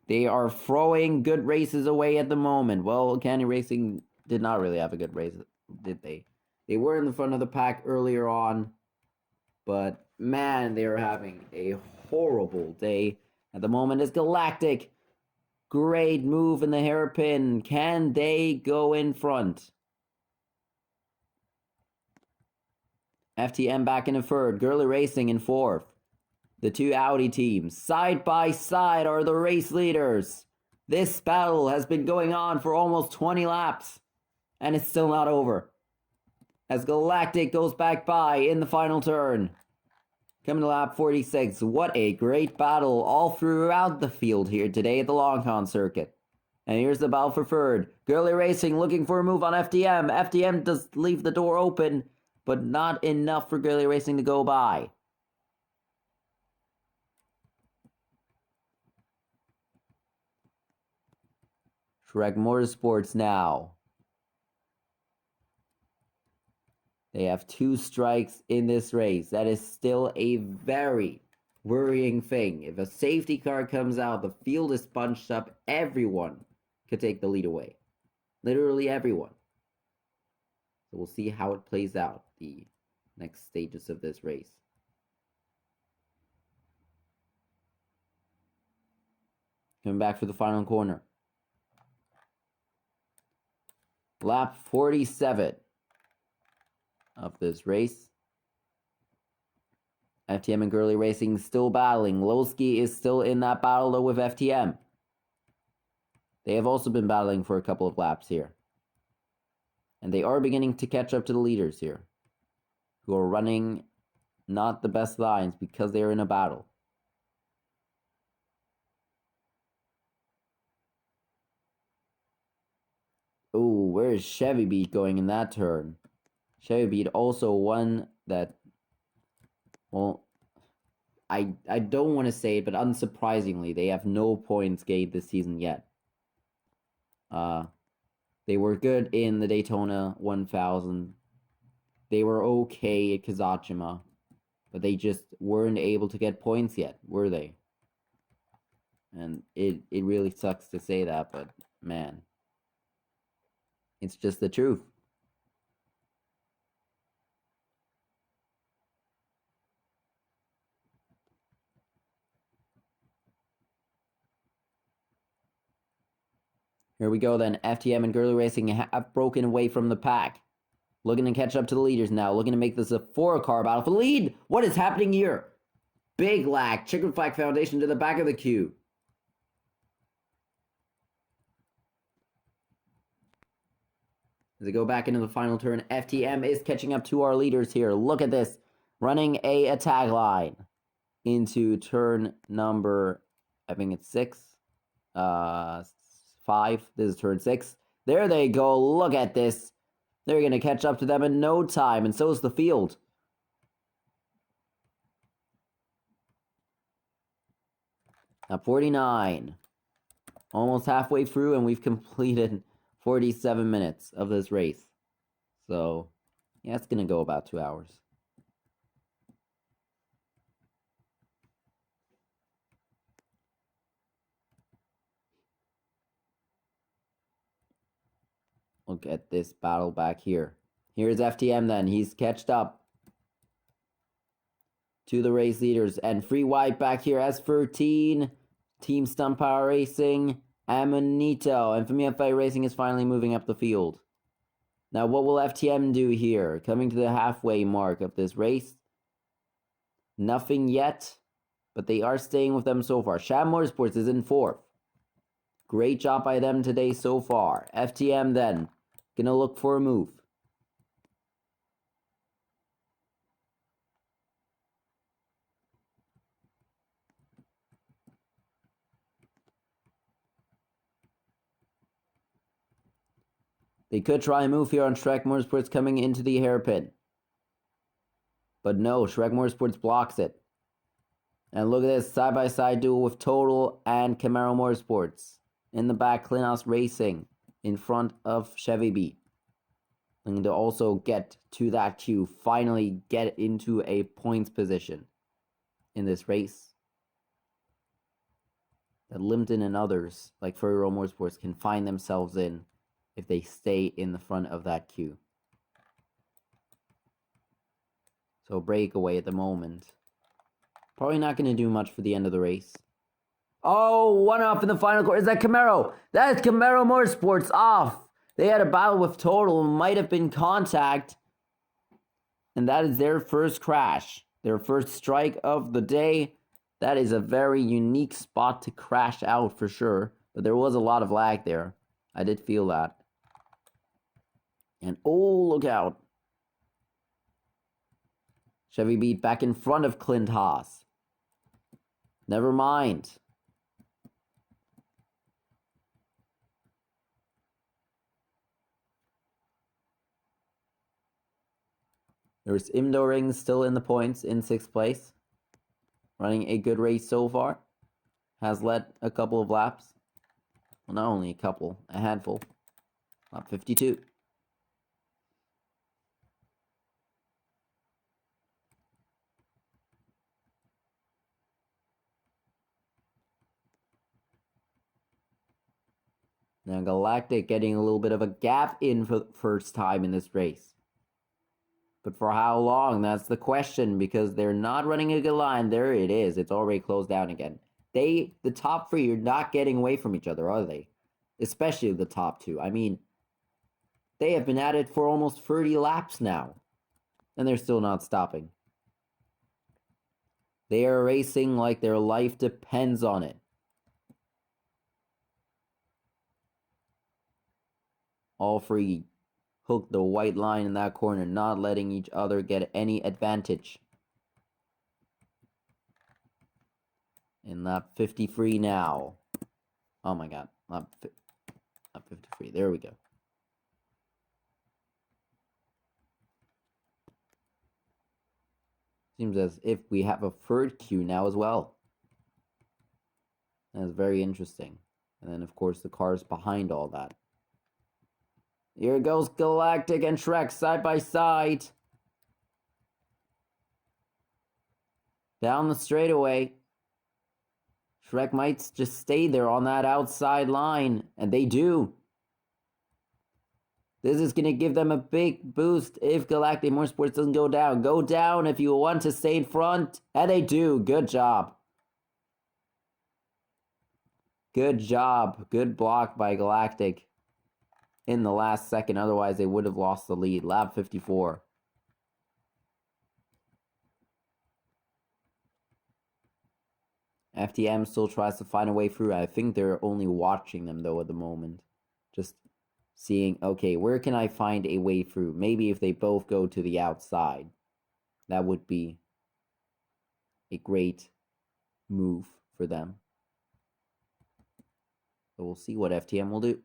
They are throwing good races away at the moment. Well, Candy Racing did not really have a good race, did they? They were in the front of the pack earlier on. But, man, they are having a horrible day. At the moment, it's Galactic. Great move in the hairpin. Can they go in front? FTM back in third. Gurley Racing in fourth. The two Audi teams, side by side, are the race leaders. This battle has been going on for almost 20 laps. And it's still not over. As Galactic goes back by in the final turn. Coming to lap 46. What a great battle all throughout the field here today at the Longkon circuit. And here's the battle for third. Gurley Racing looking for a move on FTM. FTM does leave the door open, but not enough for Gurley Racing to go by. Shrek Motorsports now. They have 2 strikes in this race. That is still a very worrying thing. If a safety car comes out, the field is bunched up, everyone could take the lead away. Literally everyone. So we'll see how it plays out, the next stages of this race. Coming back for the final corner. Lap 47 of this race. FTM and Gurley Racing still battling. Lowski is still in that battle though with FTM. They have also been battling for a couple of laps here. And they are beginning to catch up to the leaders here, who are running not the best lines because they are in a battle. Ooh, where is Chevy Beat going in that turn? Chevy Beat also one that, well, I don't want to say it, but unsurprisingly, they have no points gained this season yet. They were good in the Daytona 1000. They were okay at Kazachima, but they just weren't able to get points yet, were they? And it really sucks to say that, but man, it's just the truth. Here we go then. FTM and Gurley Racing have broken away from the pack. Looking to catch up to the leaders now. Looking to make this a 4-car battle for the lead. What is happening here? Big lag. Chicken Flag Foundation to the back of the queue. As they go back into the final turn, FTM is catching up to our leaders here. Look at this. Running a tag line into turn number, I think it's 6. 5. This is turn 6. There they go. Look at this. They're going to catch up to them in no time, and so is the field. Now 49. Almost halfway through, and we've completed 47 minutes of this race. So, yeah, it's going to go about 2 hours. Look at this battle back here. Here's FTM then. He's catched up to the race leaders. And free white back here. S13. Team Stunt Power Racing. Amonito. And Familia Fight Racing is finally moving up the field. Now, what will FTM do here? Coming to the halfway mark of this race. Nothing yet. But they are staying with them so far. Sham Motorsports is in 4th. Great job by them today so far. FTM then. Gonna look for a move. They could try a move here on Shrek Motorsports coming into the hairpin. But no, Shrek Motorsports blocks it. And look at this side-by-side duel with Total and Camaro Motorsports. In the back, Klinos Racing in front of Chevy Beat. And to also get to that queue, finally get into a points position in this race. That Limpton and others, like Furry Road Motorsports, can find themselves in if they stay in the front of that queue. So breakaway at the moment. Probably not going to do much for the end of the race. Oh, one off in the final corner. Is that Camaro? That's Camaro Motorsports off. They had a battle with Total. Might have been contact. And that is their first crash. Their first strike of the day. That is a very unique spot to crash out for sure. But there was a lot of lag there. I did feel that. And oh, look out. Chevy Beat back in front of Clint Haas. Never mind. There's Imdo Ring still in the points in 6th place. Running a good race so far. Has led a couple of laps. Well, not only a couple, a handful. Lap 52. Now Galactic getting a little bit of a gap in for the first time in this race. But for how long? That's the question, because they're not running a good line. There it is. It's already closed down again. The top three are not getting away from each other, are they? Especially the top two. I mean, they have been at it for almost 30 laps now. And they're still not stopping. They are racing like their life depends on it. All three hook the white line in that corner, not letting each other get any advantage. In lap 53 now. Oh my god. Lap 53. There we go. Seems as if we have a third queue now as well. That's very interesting. And then, of course, the cars behind all that. Here goes Galactic and Shrek side by side. Down the straightaway. Shrek might just stay there on that outside line. And they do. This is going to give them a big boost if Galactic Motorsports doesn't go down. Go down if you want to stay in front. And they do. Good job. Good job. Good block by Galactic in the last second. Otherwise, they would have lost the lead. Lap 54. FTM still tries to find a way through. I think they're only watching them, though, at the moment. Just seeing, okay, where can I find a way through? Maybe if they both go to the outside, that would be a great move for them. So we'll see what FTM will do.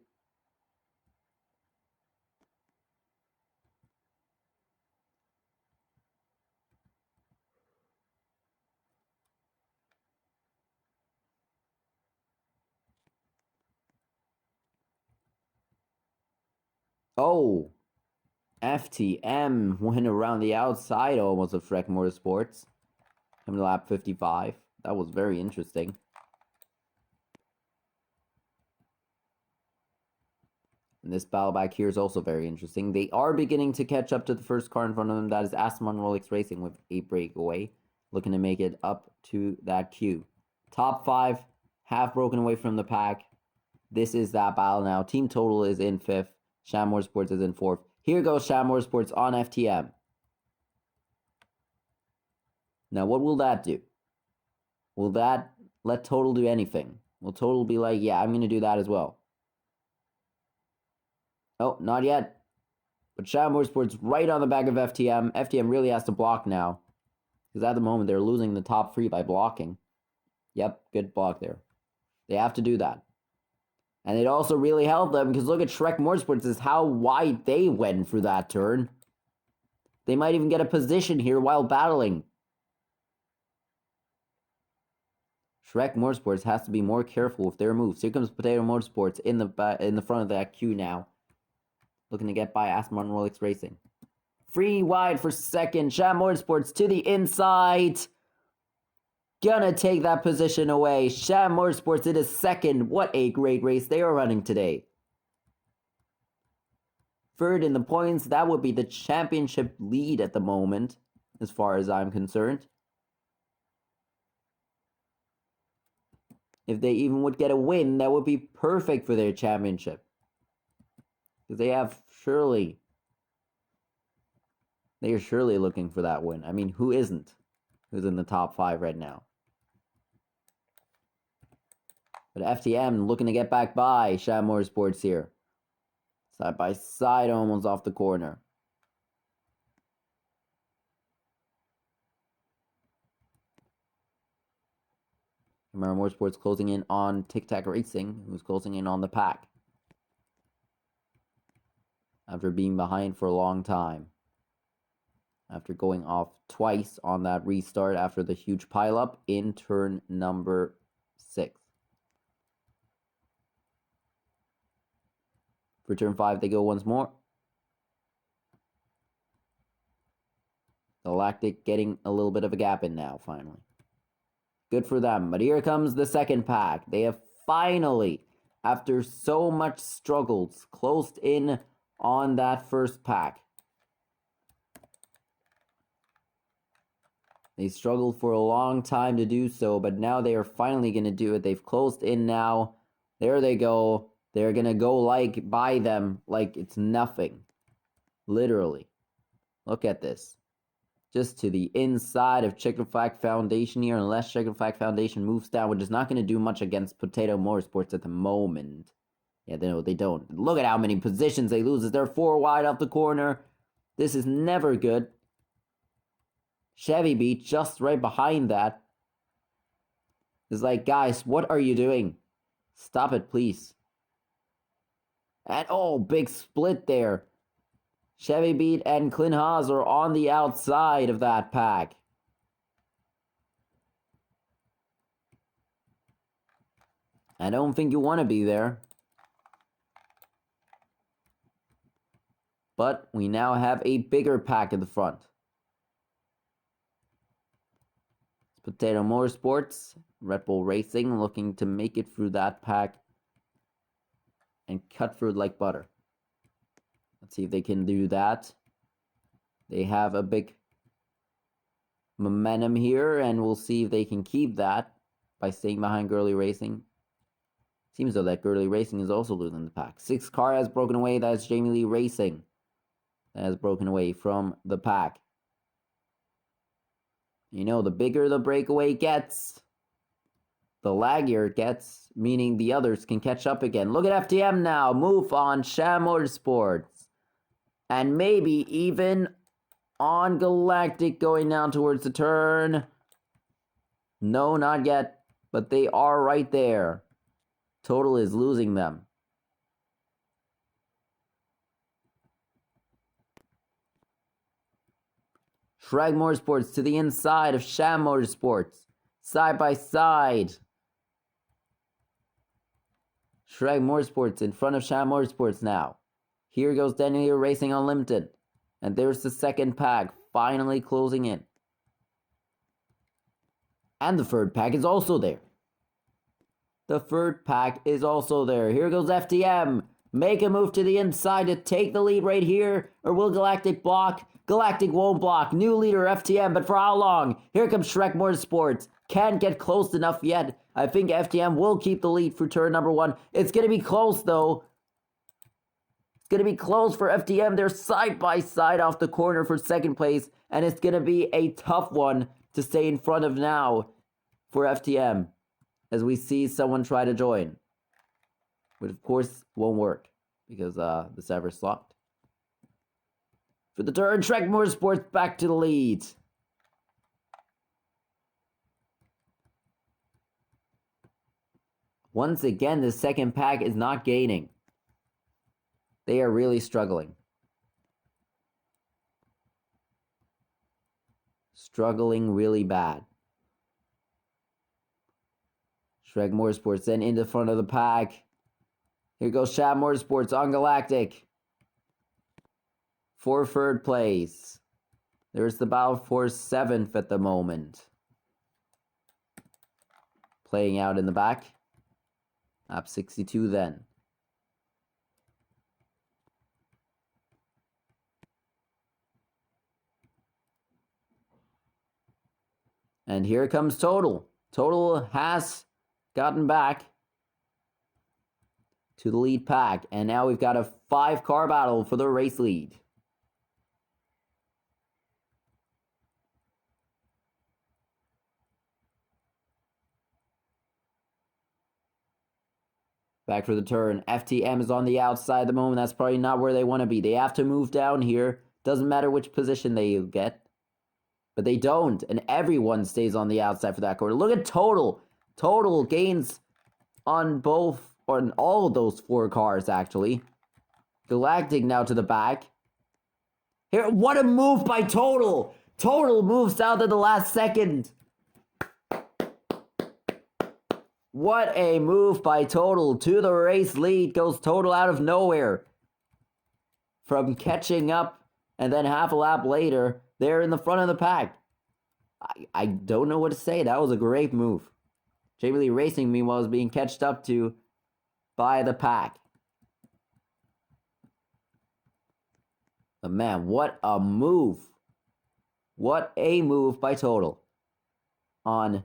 Oh, FTM went around the outside almost of Shrek Motorsports. Coming to lap 55. That was very interesting. And this battle back here is also very interesting. They are beginning to catch up to the first car in front of them. That is Aston Rolex Racing with a breakaway. Looking to make it up to that queue. Top 5, half broken away from the pack. This is that battle now. Team Total is in 5th. Sham Motorsports is in 4th. Here goes Sham Motorsports on FTM. Now, what will that do? Will that let Total do anything? Will Total be like, yeah, I'm going to do that as well? Oh, not yet. But Sham Motorsports right on the back of FTM. FTM really has to block now. Because at the moment, they're losing the top 3 by blocking. Yep, good block there. They have to do that. And it also really helped them, because look at Shrek Motorsports is how wide they went through that turn. They might even get a position here while battling. Shrek Motorsports has to be more careful with their moves. Here comes Potato Motorsports in the front of that queue now. Looking to get by Aston Martin Rolex Racing. 3 wide for second. Sham Motorsports to the inside. Gonna take that position away. Sham Motorsports it is second. What a great race they are running today. Third in the points. That would be the championship lead at the moment, as far as I'm concerned. If they even would get a win, that would be perfect for their championship. Because they are surely looking for that win. I mean, who isn't? Who's in the top 5 right now? But FTM looking to get back by Sham Motorsports here. Side by side, almost off the corner. Camaro Motorsports closing in on Tic Tac Racing, who's closing in on the pack. After being behind for a long time. After going off twice on that restart after the huge pileup in turn number 6. For turn 5, they go once more. Galactic getting a little bit of a gap in now, finally. Good for them. But here comes the second pack. They have finally, after so much struggles, closed in on that first pack. They struggled for a long time to do so, but now they are finally going to do it. They've closed in now. There they go. They're going to go by them like it's nothing. Literally. Look at this. Just to the inside of Chicken Flag Foundation here, unless Chicken Flag Foundation moves down, which is not going to do much against Potato Motorsports at the moment. Yeah, they don't. Look at how many positions they lose. They're 4 wide off the corner. This is never good. Chevy Beat just right behind that. It's like, guys, what are you doing? Stop it, please. And oh, big split there. Chevy Beat and Clint Haas are on the outside of that pack. I don't think you want to be there. But we now have a bigger pack in the front. Potato Motorsports, Red Bull Racing looking to make it through that pack and cut through it like butter. Let's see if they can do that. They have a big momentum here, and we'll see if they can keep that by staying behind Gurley Racing. Seems though that Gurley Racing is also losing the pack. 6 car has broken away. That's Jamie Lee Racing. That has broken away from the pack. You know, the bigger the breakaway gets, the laggier it gets, meaning the others can catch up again. Look at FTM now. Move on Sham Motorsports. And maybe even on Galactic going down towards the turn. No, not yet. But they are right there. Total is losing them. Shrek Motorsports to the inside of Sham Motorsports. Side by side. Shrek Motorsports in front of Sham Motorsports now. Here goes Daniel Racing Unlimited. And there's the second pack finally closing in. And the third pack is also there. The third pack is also there. Here goes FTM. Make a move to the inside to take the lead right here. Or will Galactic block? Galactic won't block. New leader FTM, but for how long? Here comes Shrek Motorsports. Can't get close enough yet. I think FTM will keep the lead for turn number 1. It's going to be close though. It's going to be close for FTM. They're side by side off the corner for second place. And it's going to be a tough one to stay in front of now for FTM. As we see someone try to join. Which of course won't work. Because the server's locked. For the turn, Shrek Motorsports back to the lead. Once again, the second pack is not gaining. They are really struggling. Struggling really bad. Shrek Motorsports then in the front of the pack. Here goes Shab Motorsports on Galactic. For third place. There's the battle for 7th at the moment. Playing out in the back. Lap 62 then. And here comes Total. Total has gotten back to the lead pack. And now we've got a 5-car battle for the race lead. Back for the turn. FTM is on the outside at the moment. That's probably not where they want to be. They have to move down here. Doesn't matter which position they get. But they don't. And everyone stays on the outside for that corner. Look at Total. Total gains on both, or on all of those 4 cars, actually. Galactic now to the back. Here, what a move by Total. Total moves out at the last second. What a move by Total. To the race lead goes Total out of nowhere. From catching up and then half a lap later, they're in the front of the pack. I don't know what to say. That was a great move. Jamie Lee Racing, meanwhile, is being catched up to by the pack. But man, what a move. What a move by Total. on,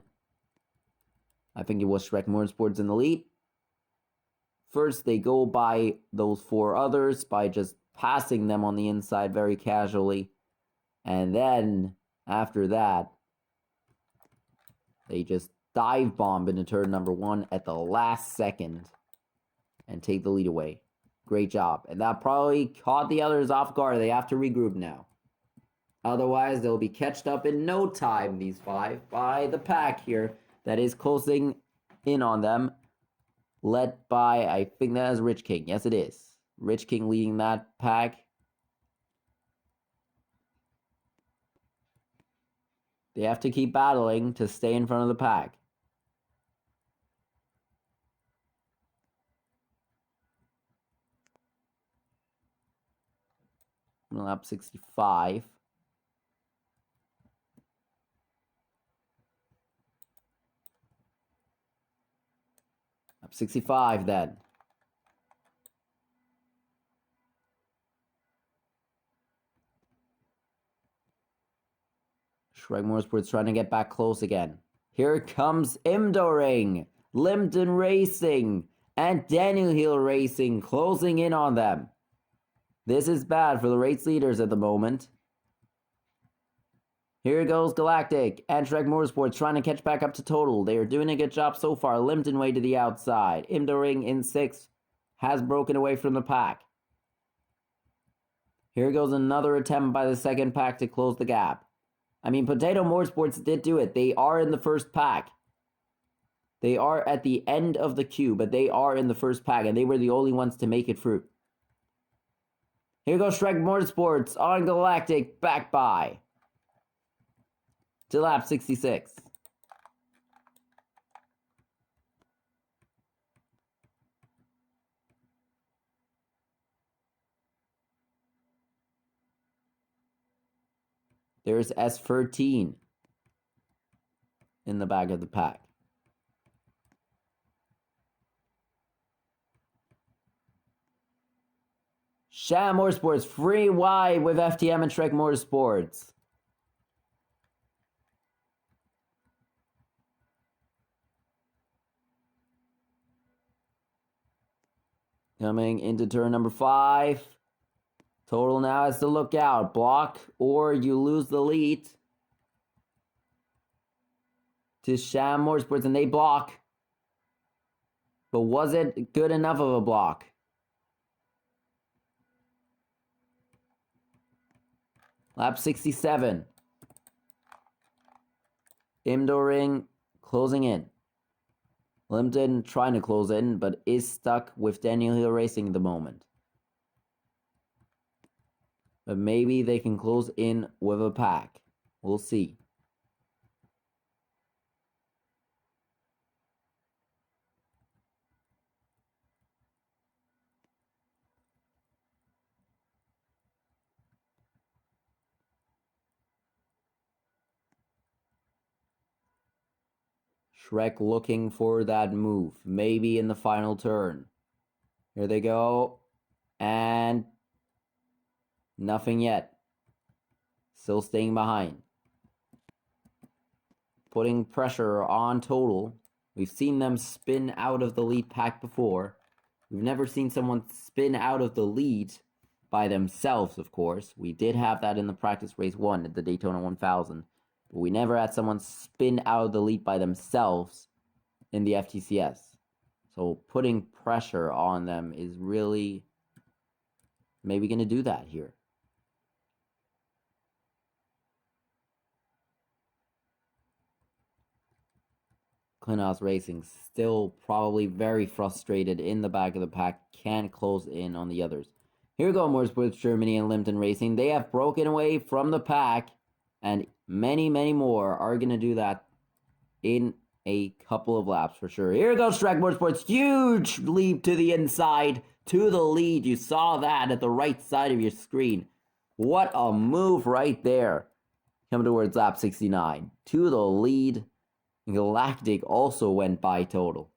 I think it was Shrek Motorsports in the lead. First, they go by those 4 others by just passing them on the inside very casually. And then, after that, they just dive bomb into turn number 1 at the last second and take the lead away. Great job. And that probably caught the others off guard. They have to regroup now. Otherwise, they'll be catched up in no time, these 5, by the pack here that is closing in on them. Led by, I think that is Rich King. Yes, it is. Rich King leading that pack. They have to keep battling to stay in front of the pack. Lap 65. Lap 65 then. Shrek Motorsports trying to get back close again. Here comes Imdoring, Limpton Racing, and Daniel Hill Racing closing in on them. This is bad for the race leaders at the moment. Here goes Galactic and Shrek Motorsports trying to catch back up to total. They are doing a good job so far. Limpton way to the outside. Imdoring in 6th has broken away from the pack. Here goes another attempt by the second pack to close the gap. I mean, Potato Motorsports did do it. They are in the first pack. They are at the end of the queue, but they are in the first pack, and they were the only ones to make it through. Here goes Shrek Motorsports on Galactic, back by to lap 66. There's S13 in the back of the pack. Sham Motorsports free wide with FTM and Shrek Motorsports. Coming into turn number 5. Total now has to look out. Block or you lose the lead to Sham Motorsports, and they block. But was it good enough of a block? Lap 67. Imdoring closing in. Limpton trying to close in, but is stuck with Daniel Hill Racing at the moment. But maybe they can close in with a pack. We'll see. Shrek looking for that move. Maybe in the final turn. Here they go. And nothing yet. Still staying behind. Putting pressure on Total. We've seen them spin out of the lead pack before. We've never seen someone spin out of the lead by themselves, of course. We did have that in the practice race 1 at the Daytona 1000. But we never had someone spin out of the lead by themselves in the FTCS. So putting pressure on them is really maybe going to do that here. Klinos Racing still probably very frustrated in the back of the pack. Can't close in on the others. Here go Motorsports Germany and Limpton Racing. They have broken away from the pack. And many, many more are going to do that in a couple of laps for sure. Here goes Shrek Motorsports. Huge leap to the inside, to the lead. You saw that at the right side of your screen. What a move right there. Coming towards lap 69. To the lead. Galactic also went by Total.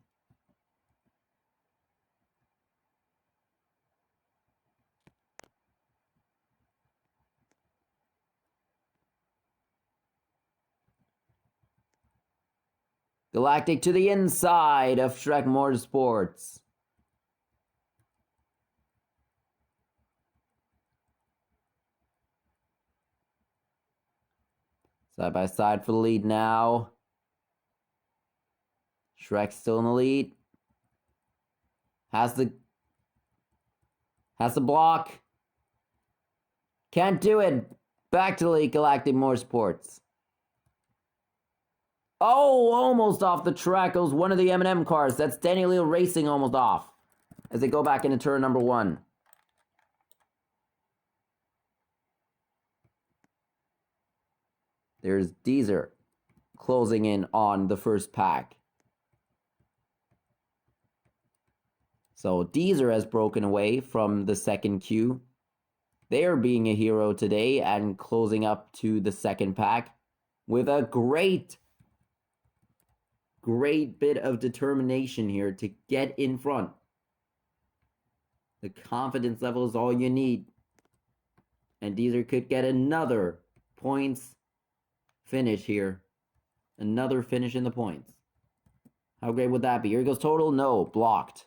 Galactic to the inside of Shrek Motorsports. Side by side for the lead now. Shrek's still in the lead. Has the block. Can't do it. Back to the lead, Galactic Motorsports. Oh, almost off the track goes one of the M&M cars. That's Daniel Leal Racing almost off as they go back into turn number 1. There's Deezer closing in on the first pack. So Deezer has broken away from the second queue. They are being a hero today and closing up to the second pack with a great bit of determination here to get in front. The confidence level is all you need. And Deezer could get another points finish here. Another finish in the points. How great would that be? Here goes total. No, blocked.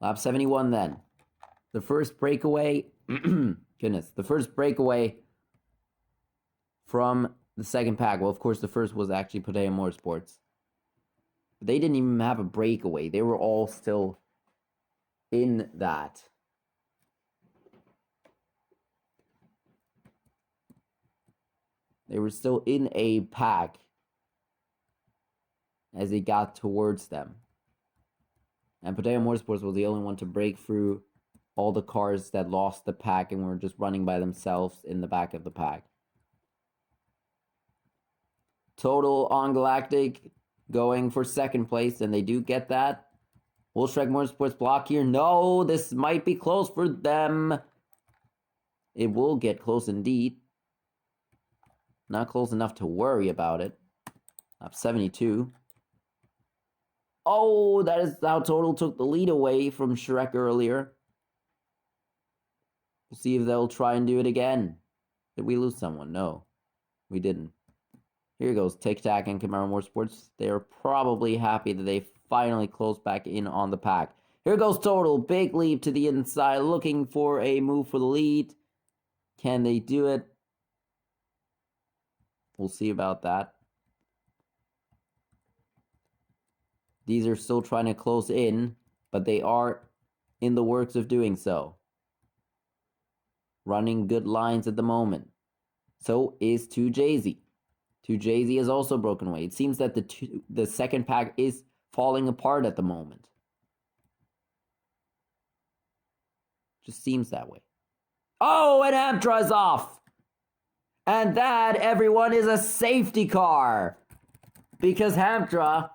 Lap 71 then. The first breakaway. Goodness. The first breakaway from the second pack. Well, of course, the first was actually Potato Motorsports. But they didn't even have a breakaway. They were all still in that. They were still in a pack as they got towards them. And Potato Motorsports was the only one to break through all the cars that lost the pack and were just running by themselves in the back of the pack. Total on Galactic going for second place, and they do get that. Will Shrek Motorsports block here? No, this might be close for them. It will get close indeed. Not close enough to worry about it. Up 72. Oh, that is how Total took the lead away from Shrek earlier. We'll see if they'll try and do it again. Did we lose someone? No, we didn't. Here goes Tic Tac and Camaro Motorsports. They are probably happy that they finally closed back in on the pack. Here goes Total. Big leap to the inside, looking for a move for the lead. Can they do it? We'll see about that. These are still trying to close in, but they are in the works of doing so. Running good lines at the moment. So is 2JZ. 2JZ has also broken away. It seems that the second pack is falling apart at the moment. Just seems that way. Oh, and Hamtra is off! And that, everyone, is a safety car. Because Hamtra,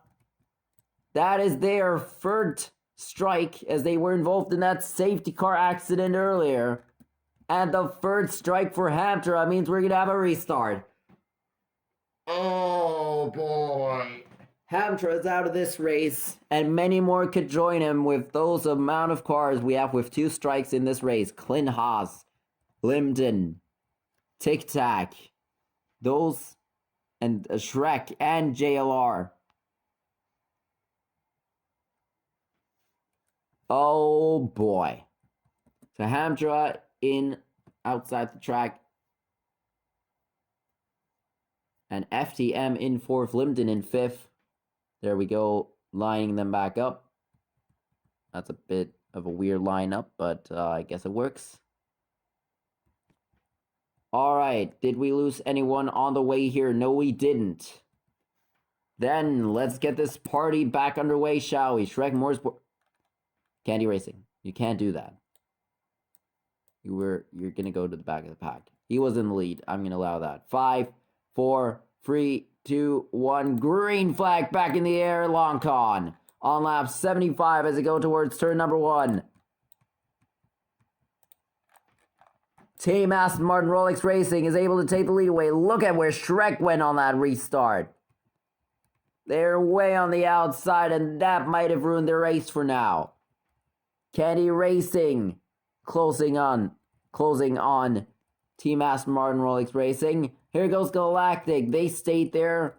that is their third strike as they were involved in that safety car accident earlier. And the third strike for Hamtra means we're going to have a restart. Oh boy. Hamtra is out of this race, and many more could join him with those amount of cars we have with 2 strikes in this race. Clint Haas, Limden, Tic Tac, those, and Shrek and JLR. Oh boy. So Hamtra in outside the track. And FTM in 4th, Limden in 5th. There we go, lining them back up. That's a bit of a weird lineup, but I guess it works. Alright, did we lose anyone on the way here? No, we didn't. Then, let's get this party back underway, shall we? Shrek Motorsport... Candy Racing. You can't do that. You're gonna go to the back of the pack. He was in the lead. I'm gonna allow that. 5, 4, 3, 2, 1. Green flag back in the air. Longkon on lap 75 as they go towards turn number 1. Team Aston Martin Rolex Racing is able to take the lead away. Look at where Shrek went on that restart. They're way on the outside, and that might have ruined their race for now. Candy Racing closing on Team Aston Martin Rolex Racing. Here goes Galactic. They stayed there.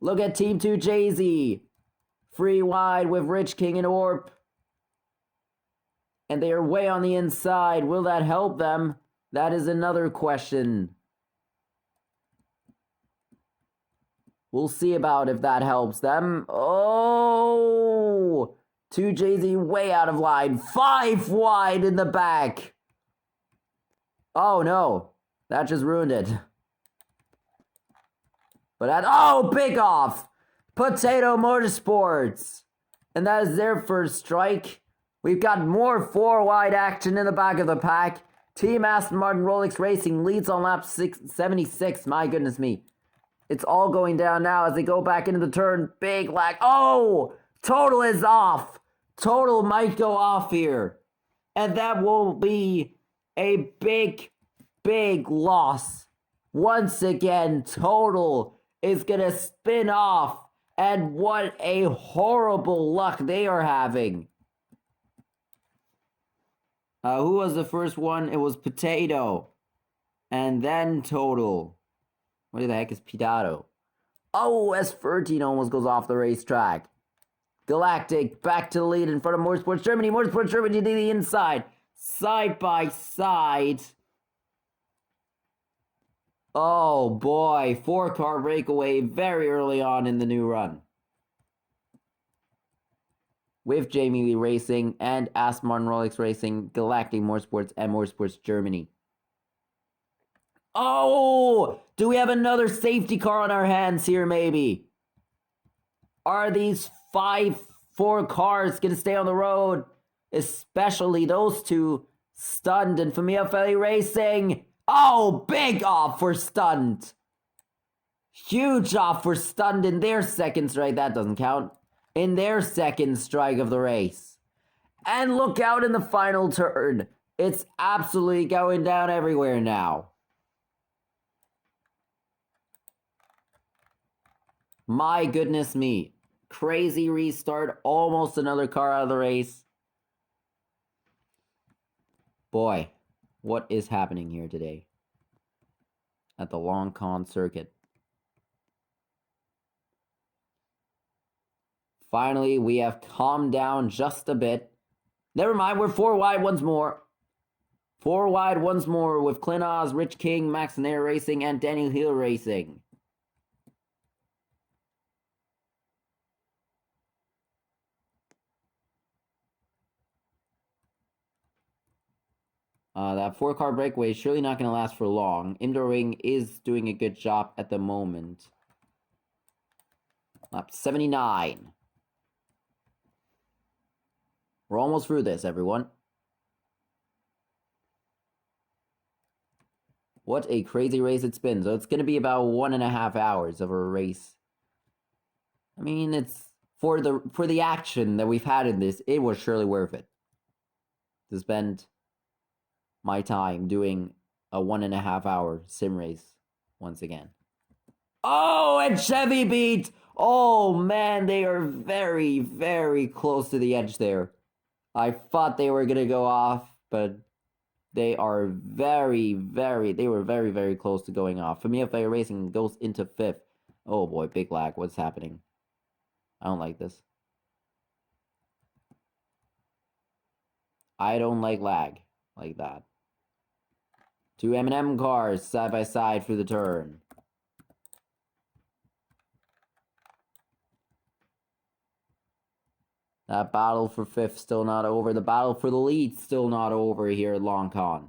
Look at Team 2 Jay-Z. Free wide with Rich King and Orp. And they are way on the inside. Will that help them? That is another question. We'll see about if that helps them. Oh! 2 Jay-Z way out of line. 5 wide in the back. Oh no. That just ruined it. But that, oh, big off. Potato Motorsports. And that is their first strike. We've got more 4 wide action in the back of the pack. Team Aston Martin Rolex Racing leads on lap 76. My goodness me. It's all going down now as they go back into the turn. Big lag. Oh! Total is off. Total might go off here. And that will be a big, big loss. Once again, Total is going to spin off. And what a horrible luck they are having. Who was the first one? It was Potato. And then Total. What the heck is Potato? Oh, S13 almost goes off the racetrack. Galactic back to the lead in front of Motorsports Germany. Motorsports Germany to the inside. Side by side. Oh boy, 4-car breakaway very early on in the new run. With Jamie Lee Racing and Aston Martin Rolex Racing, Galactic Motorsports, and Motorsports Germany. Oh! Do we have another safety car on our hands here, maybe? Are these 4 cars going to stay on the road? Especially those two, Stunned and Familia Feli Racing. Oh, big off for Stunned. Huge off for Stunned in their second strike. That doesn't count. In their second strike of the race. And look out in the final turn. It's absolutely going down everywhere now. My goodness me. Crazy restart. Almost another car out of the race. Boy, what is happening here today? At the Longkon circuit. Finally, we have calmed down just a bit. Never mind, we're 4 wide once more. 4 wide once more with Clint Oz, Rich King, Max Nair Racing, and Daniel Hill Racing. That 4-car breakaway is surely not going to last for long. Indoor Ring is doing a good job at the moment. Lap 79. We're almost through this, everyone. What a crazy race it's been. So it's going to be about 1.5 hours of a race. I mean, it's for the action that we've had in this, it was surely worth it. To spend my time doing a 1.5 hour sim race once again. Oh, and Chevy beat! Oh man, they are very, very close to the edge there. I thought they were gonna go off, but they are very, very close to going off. Familia Feli Racing goes into 5th. Oh boy, big lag. What's happening? I don't like this. I don't like lag like that. 2 M&M cars side by side through the turn. That battle for 5th still not over. The battle for the lead still not over here at Longkon.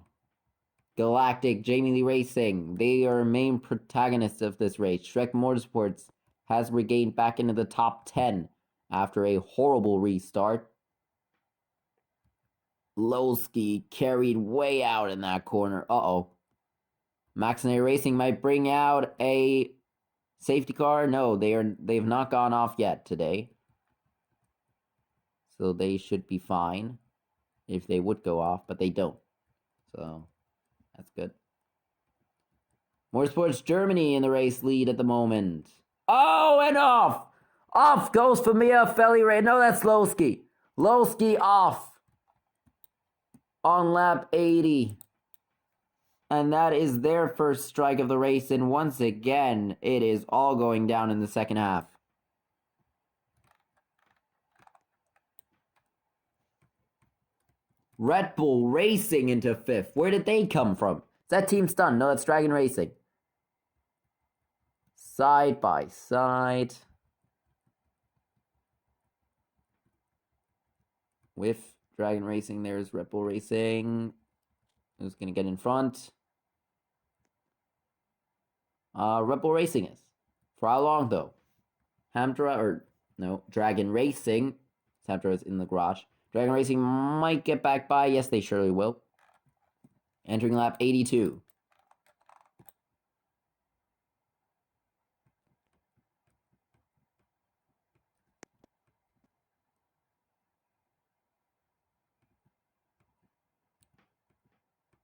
Galactic, Jamie Lee Racing, they are main protagonists of this race. Shrek Motorsports has regained back into the top 10 after a horrible restart. Lowski carried way out in that corner. Uh-oh. Max Nair Racing might bring out a safety car. No, they've not gone off yet today. So they should be fine if they would go off, but they don't. So that's good. Motorsports Germany in the race lead at the moment. Oh, and off! Off goes Familia Feli Racing. No, that's Lowski. Lowski off on lap 80. And that is their first strike of the race, and once again, it is all going down in the second half. Red Bull Racing into 5th. Where did they come from? Is that Team Stun? No, that's Dragon Racing. Side by side. With Dragon Racing, there's Red Bull Racing. Who's going to get in front? Red Bull Racing is. For how long, though? Dragon Racing. Hamdra is in the garage. Dragon Racing might get back by. Yes, they surely will. Entering lap 82.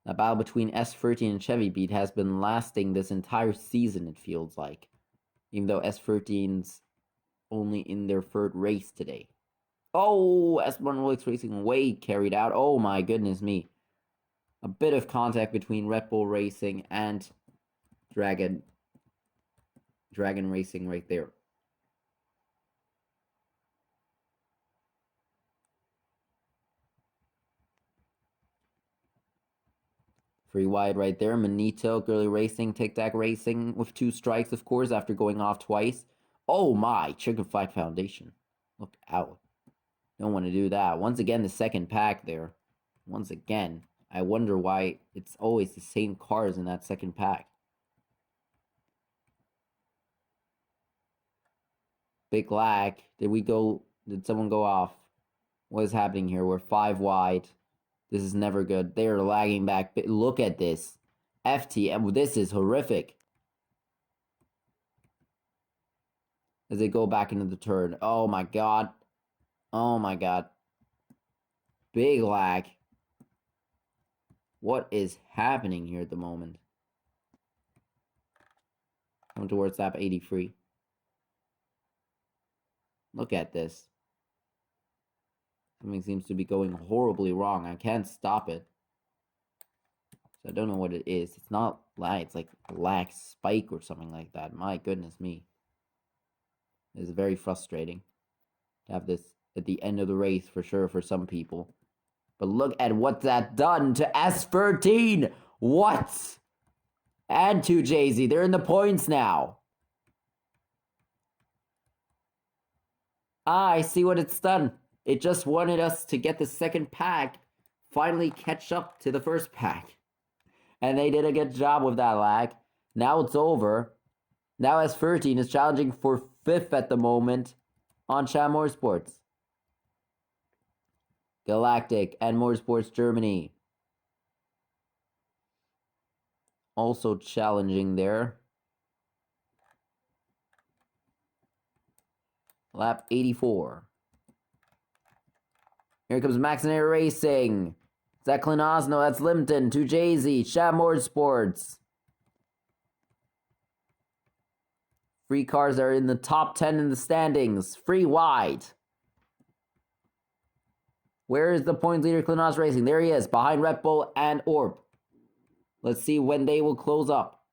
The battle between S13 and Chevy Beat has been lasting this entire season, it feels like. Even though S13's only in their 3rd race today. Oh, S1 Rolex Racing way carried out. Oh my goodness me. A bit of contact between Red Bull Racing and Dragon Racing right there. Free wide right there. Manito, Girly Racing, Tic Tac Racing with 2 strikes, of course, after going off twice. Oh my, Chicken Flag Foundation. Look out. Don't want to do that. Once again, the second pack there. Once again, I wonder why it's always the same cars in that second pack. Big lag. Did someone go off? What is happening here? We're 5 wide. This is never good. They are lagging back. Look at this. FTM. This is horrific. As they go back into the turn. Oh my god. Oh my god. Big lag. What is happening here at the moment? Coming towards lap 83. Look at this. Something seems to be going horribly wrong. I can't stop it. So I don't know what it is. It's not lag. It's like a lag spike or something like that. My goodness me. It's very frustrating to have this at the end of the race for sure for some people. But look at what that done to S13. What? And to Jay-Z. They're in the points now. I see what it's done. It just wanted us to get the second pack, finally catch up to the first pack. And they did a good job with that lag. Now it's over. Now S13 is challenging for 5th at the moment on Cham Motorsports. Galactic and Motorsports Germany also challenging there. Lap 84. Here comes Max and Air Racing. Is that Klinos? No, that's Limpton. To Jay-Z. Cham Motorsports. Free cars are in the top 10 in the standings. Free wide. Where is the points leader, Klinos Racing? There he is, behind Red Bull and Orb. Let's see when they will close up.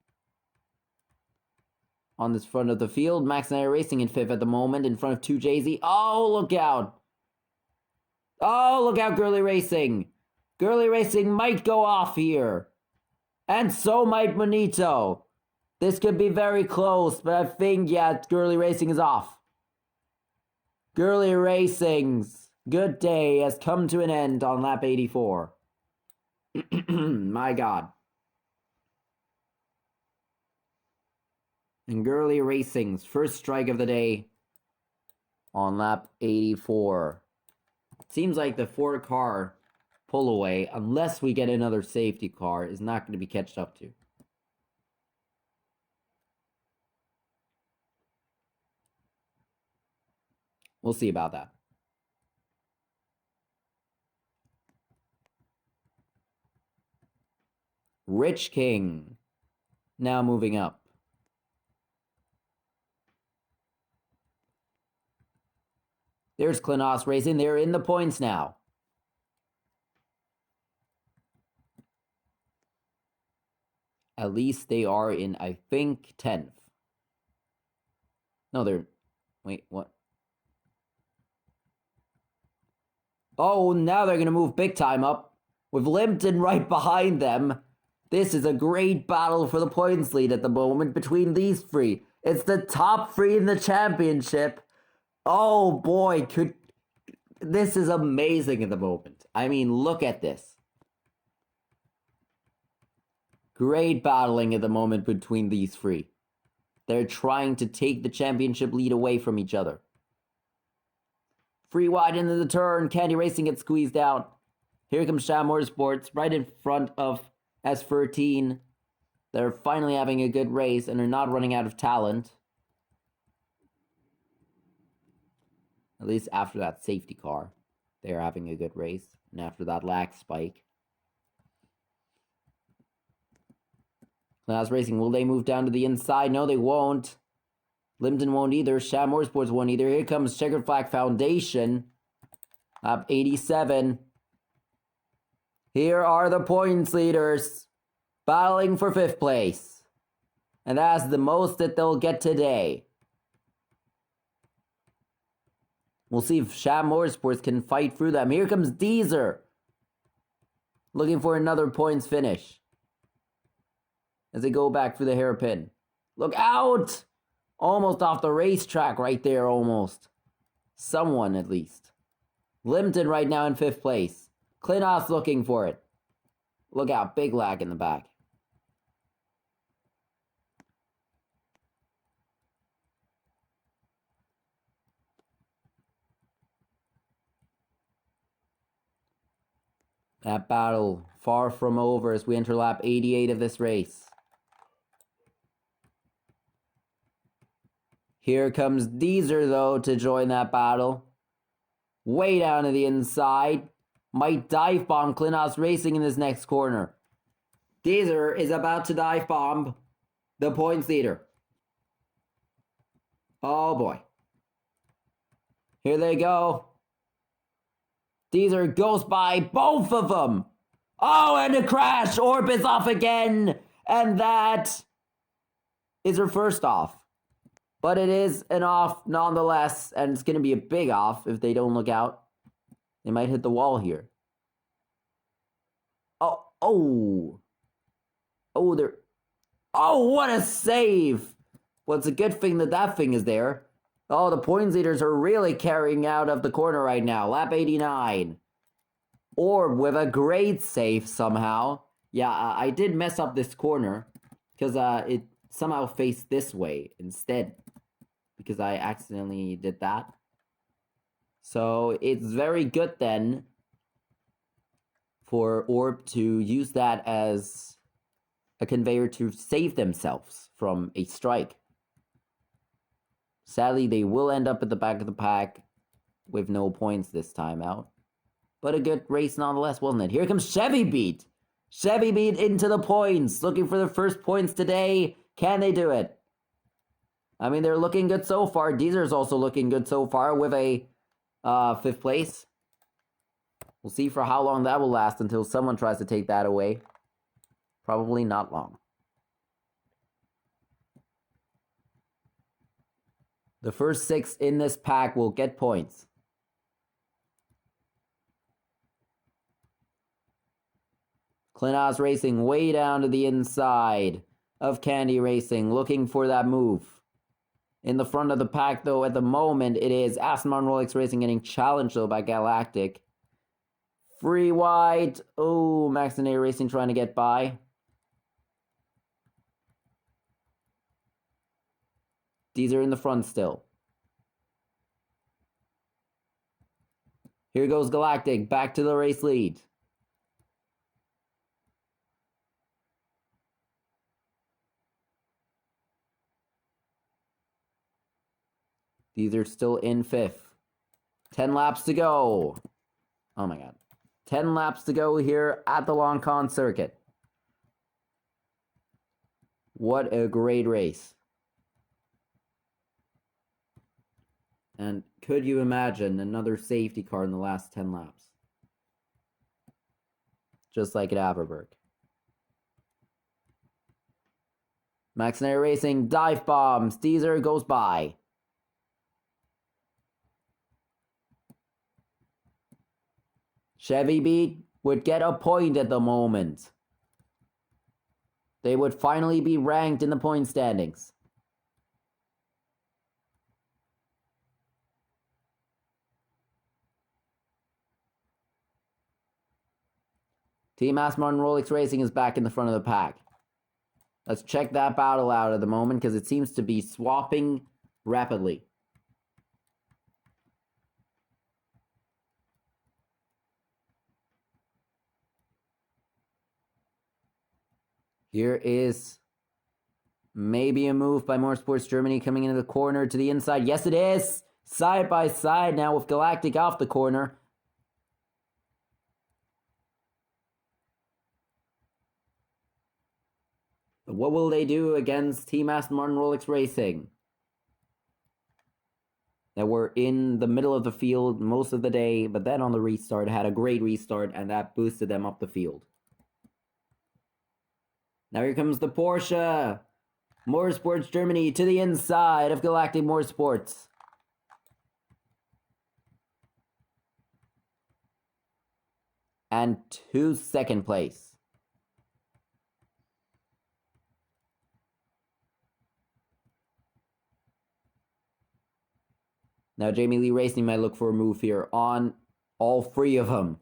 On this front of the field, Max and I are racing in 5th at the moment, in front of 2 Jay-Z. Oh, look out. Oh, look out, Girly Racing. Girly Racing might go off here. And so might Manito. This could be very close, but I think, yeah, Girly Racing is off. Girly Racing's good day has come to an end on lap 84. My god. And Girly Racing's first strike of the day on lap 84. Seems like the 4-car pull away, unless we get another safety car, is not going to be catched up to. We'll see about that. Rich King now moving up. There's Klinos Racing. They're in the points now. At least they are in, I think, 10th. No, they're... Wait, what? Oh, now they're going to move big time up. With Limpton right behind them. This is a great battle for the points lead at the moment between these three. It's the top three in the championship. Oh boy, this is amazing at the moment. I mean, look at this. Great battling at the moment between these three. They're trying to take the championship lead away from each other. Free wide into the turn. Candy Racing gets squeezed out. Here comes Sham Motorsports right in front of S13. They're finally having a good race and are not running out of talent. At least after that safety car, they're having a good race. And after that lag spike. Class Racing, will they move down to the inside? No, they won't. Limpton won't either. Sham Motorsports won't either. Here comes Checkered Flag Foundation. Up 87. Here are the points leaders. Battling for 5th place. And that's the most that they'll get today. We'll see if Sham Motorsports can fight through them. Here comes Deezer. Looking for another points finish. As they go back through the hairpin. Look out! Almost off the racetrack right there, almost. Someone, at least. Limpton right now in 5th place. Klinos looking for it. Look out, big lag in the back. That battle far from over as we enter lap 88 of this race. Here comes Deezer, though, to join that battle. Way down to the inside. Might dive bomb Klinos Racing in this next corner. Deezer is about to dive bomb the points leader. Oh boy. Here they go. Deezer goes by both of them. Oh, and a crash. Orb is off again. And that is her first off. But it is an off nonetheless. And it's going to be a big off if they don't look out. They might hit the wall here. Oh, they're... Oh, what a save! Well, it's a good thing that that thing is there. Oh, the points leaders are really carrying out of the corner right now. Lap 89. Orb with a great save somehow. Yeah, I did mess up this corner. Because it somehow faced this way instead. Because I accidentally did that. So it's very good then for Orb to use that as a conveyor to save themselves from a strike. Sadly, they will end up at the back of the pack with no points this time out. But a good race nonetheless, wasn't it? Here comes Chevy Beat. Chevy Beat into the points. Looking for the first points today. Can they do it? I mean, they're looking good so far. Deezer's also looking good so far with a 5th place. We'll see for how long that will last until someone tries to take that away. Probably not long. The first 6 in this pack will get points. Klinos Racing way down to the inside of Candy Racing, looking for that move. In the front of the pack, though, at the moment, it is Aston Martin Rolex Racing getting challenged, though, by Galactic. Free wide. Oh, Max and A Racing trying to get by. These are in the front still. Here goes Galactic, back to the race lead. These are still in 5th. 10 laps to go. Oh my god. 10 laps to go here at the Longkon circuit. What a great race. And could you imagine another safety car in the last 10 laps? Just like at Averberg. Maxinator Racing, dive bombs. Deezer goes by. Chevy Beat would get a point at the moment. They would finally be ranked in the point standings. Team Aston Martin Rolex Racing is back in the front of the pack. Let's check that battle out at the moment because it seems to be swapping rapidly. Here is maybe a move by Motorsports Germany coming into the corner to the inside. Yes, it is! Side by side now with Galactic off the corner. But what will they do against Team Aston Martin Rolex Racing? That were in the middle of the field most of the day, but then on the restart had a great restart and that boosted them up the field. Now here comes the Porsche. Motorsports Germany to the inside of Galactic Motorsports. And to second place. Now Jamie Lee Racing might look for a move here on all three of them.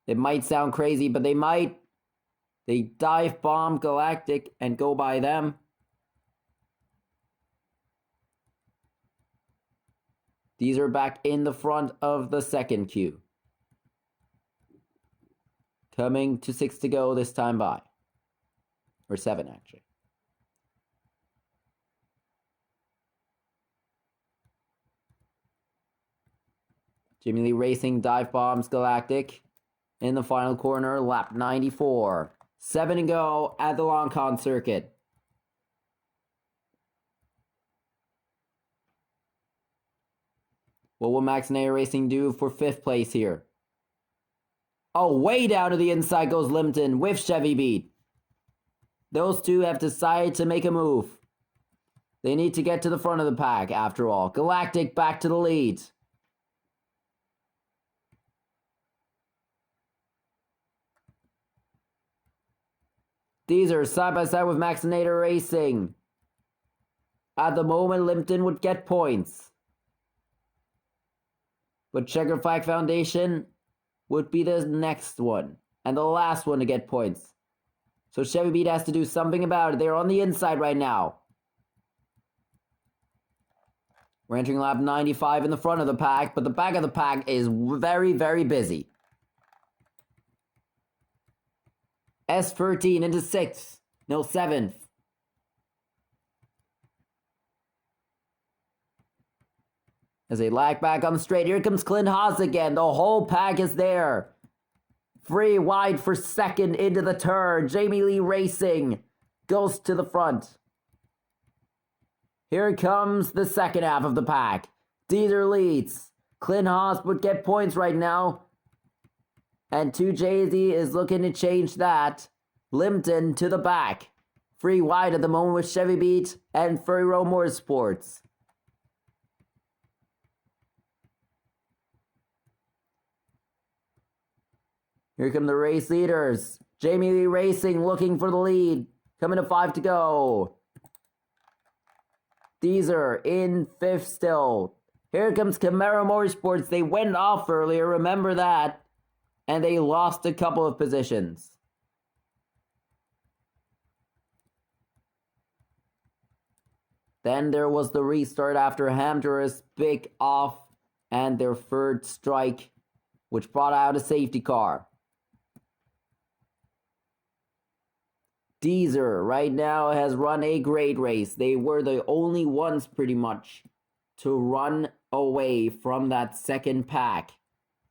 It might sound crazy, but they might. They dive bomb Galactic and go by them. These are back in the front of the second queue. Coming to 6 to go this time by. Or 7, actually. Jimmy Lee Racing dive bombs Galactic in the final corner, lap 94. 7 to go at the Longkon circuit. What will Maxinator Racing do for 5th place here? Oh, way down to the inside goes Limpton with Chevy Beat. Those two have decided to make a move. They need to get to the front of the pack, after all. Galactic back to the lead. These are side by side with Maxinator Racing. At the moment, Limpton would get points. But Checker Flag Foundation would be the next one. And the last one to get points. So Chevy Beat has to do something about it. They're on the inside right now. We're entering lap 95 in the front of the pack. But the back of the pack is very, very busy. S13 into 6th. No, 7th. As they lag back on the straight, here comes Clint Haas again. The whole pack is there. Free wide for 2nd into the turn. Jamie Lee Racing goes to the front. Here comes the second half of the pack. Deezer leads. Clint Haas would get points right now. And 2JZ is looking to change that. Limpton to the back. Free wide at the moment with Chevy Beat and Furry Row Motorsports. Here come the race leaders. Jamie Lee Racing looking for the lead. Coming to 5 to go. Deezer in 5th still. Here comes Camaro Motorsports. They went off earlier, remember that. And they lost a couple of positions. Then there was the restart after Hamter's big off and their 3rd strike, which brought out a safety car. Deezer right now has run a great race. They were the only ones pretty much to run away from that 2nd pack.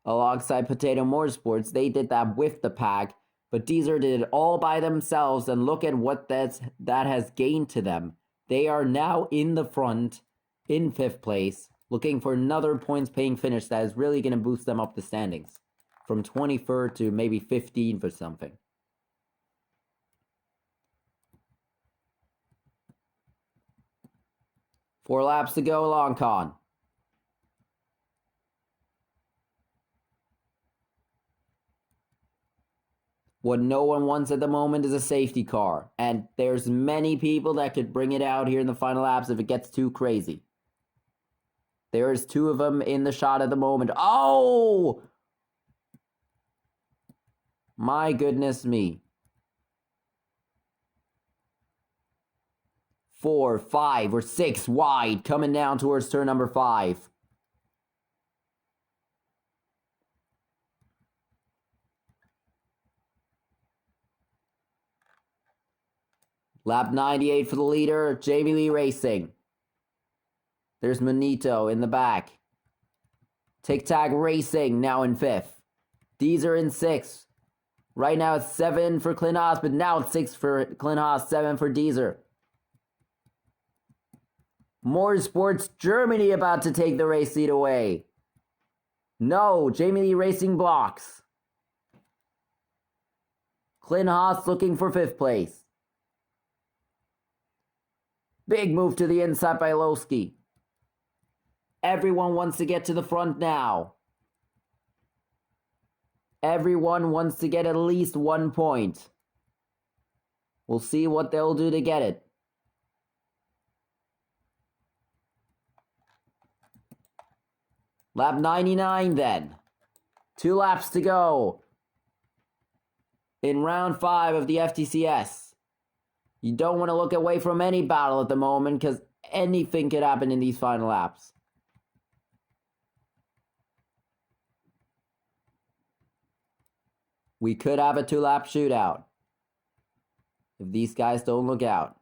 Alongside Potato Motorsports, they did that with the pack, but Deezer did it all by themselves, and look at what that has gained to them. They are now in the front, in 5th place, looking for another points-paying finish that is really going to boost them up the standings. From 23rd to maybe 15th or something. 4 laps to go, Longkon. What no one wants at the moment is a safety car. And there's many people that could bring it out here in the final laps if it gets too crazy. There's 2 of them in the shot at the moment. Oh! My goodness me. 4, 5, or 6 wide coming down towards turn number 5. Lap 98 for the leader, Jamie Lee Racing. There's Manito in the back. Tic Tac Racing now in 5th. Deezer in 6th. Right now it's 7 for Clint Haas, but now it's 6 for Clint Haas, 7 for Deezer. Motorsports Germany about to take the race lead away. No, Jamie Lee Racing blocks. Clint Haas looking for 5th place. Big move to the inside by Lowski. Everyone wants to get to the front now. Everyone wants to get at least 1 point. We'll see what they'll do to get it. Lap 99 then. 2 laps to go. In round 5 of the FTCS. You don't want to look away from any battle at the moment because anything could happen in these final laps. We could have a 2-lap shootout if these guys don't look out.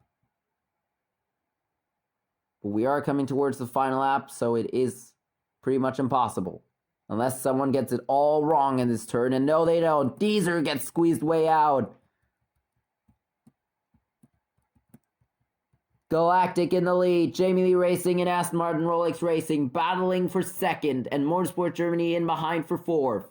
But we are coming towards the final lap, so it is pretty much impossible. Unless someone gets it all wrong in this turn, and no they don't. Deezer gets squeezed way out. Galactic in the lead, Jamie Lee Racing and Aston Martin Rolex Racing battling for 2nd, and Motorsport Germany in behind for 4th.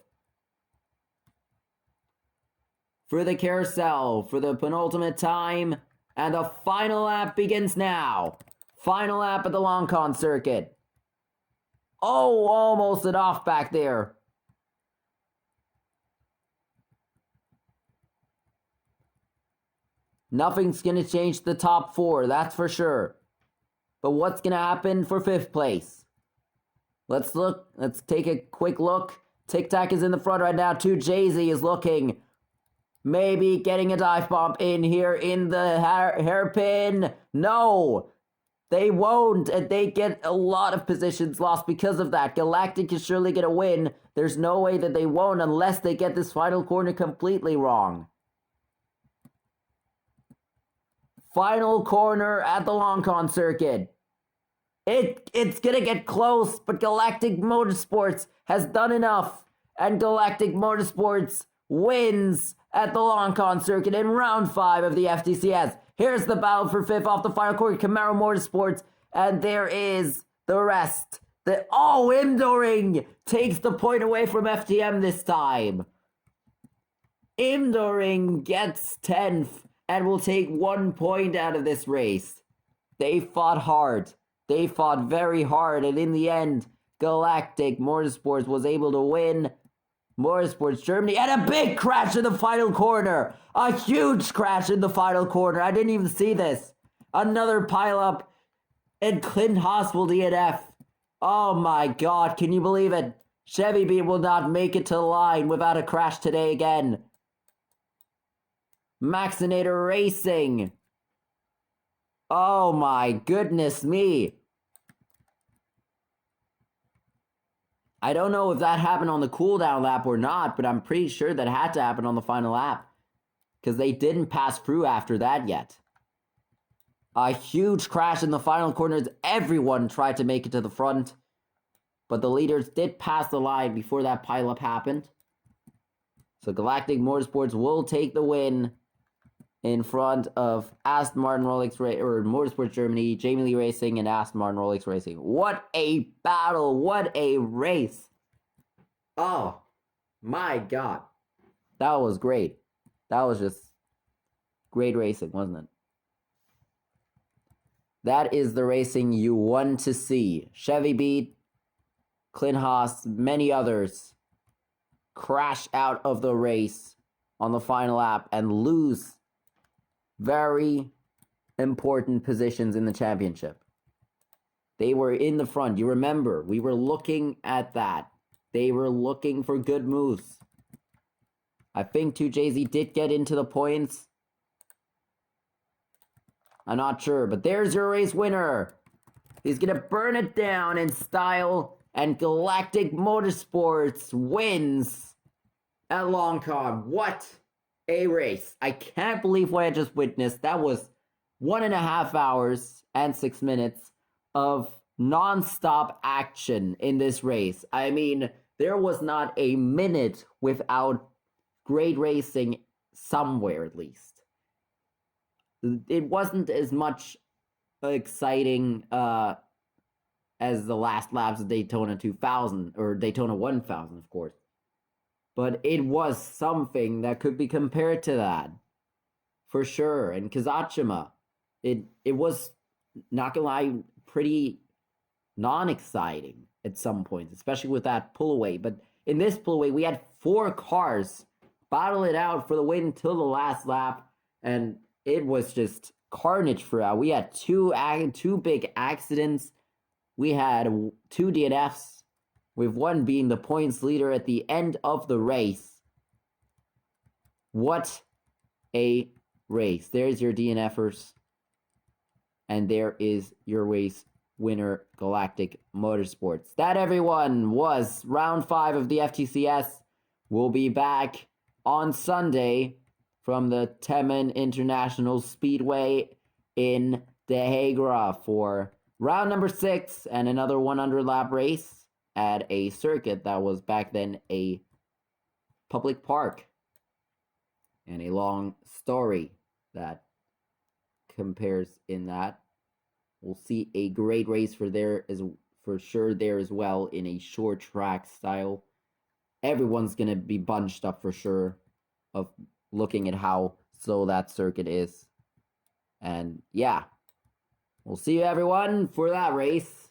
For the carousel, for the penultimate time, and the final lap begins now. Final lap at the Longkon circuit. Oh, almost an off back there. Nothing's going to change the top 4, that's for sure. But what's going to happen for 5th place? Let's look. Let's take a quick look. Tic Tac is in the front right now. 2 Jay-Z is looking. Maybe getting a dive bomb in here in the hairpin. No, they won't. And they get a lot of positions lost because of that. Galactic is surely going to win. There's no way that they won't unless they get this final corner completely wrong. Final corner at the Longkon circuit. It's gonna get close, but Galactic Motorsports has done enough, and Galactic Motorsports wins at the Longkon circuit in round 5 of the FTCS. Here's the battle for 5th off the final corner, Camaro Motorsports, and there is the rest. Imdoring takes the point away from FTM this time. Imdoring gets 10th. And will take 1 point out of this race. They fought hard. They fought very hard. And in the end, Galactic Motorsports was able to win. Motorsports Germany. And a big crash in the final corner. A huge crash in the final corner. I didn't even see this. Another pileup. And Clint Haas will DNF. Oh my god. Can you believe it? Chevy Beat will not make it to the line without a crash today again. Maxinator Racing. Oh my goodness me. I don't know if that happened on the cooldown lap or not, but I'm pretty sure that had to happen on the final lap. Because they didn't pass through after that yet. A huge crash in the final corners. Everyone tried to make it to the front. But the leaders did pass the line before that pileup happened. So Galactic Motorsports will take the win in front of Aston Martin Motorsport Germany, Jamie Lee Racing, and Aston Martin Rolex Racing. What a battle! What a race! Oh my god. That was great. That was just great racing, wasn't it? That is the racing you want to see. Chevy beat Clint Haas, many others crash out of the race on the final lap and lose very important positions in the championship. They were in the front. You remember, we were looking at that. They were looking for good moves. I think 2JZ did get into the points. I'm not sure, but there's your race winner. He's going to burn it down in style, and Galactic Motorsports wins at Longkon. What a race. I can't believe what I just witnessed. That was 1.5 hours and 6 minutes of non-stop action in this race. I mean, there was not a minute without great racing somewhere, at least. It wasn't as much exciting as the last laps of Daytona 2000, or Daytona 1000, of course. But it was something that could be compared to that, for sure. And Kazachima, it was, not gonna lie, pretty non-exciting at some points, especially with that pull away. But in this pull away, we had 4 cars battle it out for the win till the last lap, and it was just carnage throughout. We had two big accidents. We had 2 DNFs, with one being the points leader at the end of the race. What a race. There's your DNFers. And there is your race winner, Galactic Motorsports. That, everyone, was round 5 of the FTCS. We'll be back on Sunday from the Temen International Speedway in The Hague for round number 6 and another 100 lap race at a circuit that was back then a public park. And a long story that compares in that. We'll see a great race for sure there as well in a short track style. Everyone's gonna be bunched up for sure of looking at how slow that circuit is. And yeah, we'll see you everyone for that race.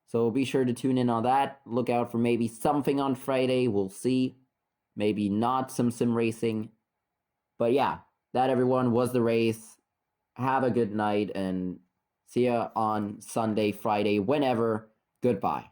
So be sure to tune in on that. Look out for maybe something on Friday. We'll see. Maybe not some sim racing. But yeah, that, everyone, was the race. Have a good night and see ya on Sunday, Friday, whenever. Goodbye.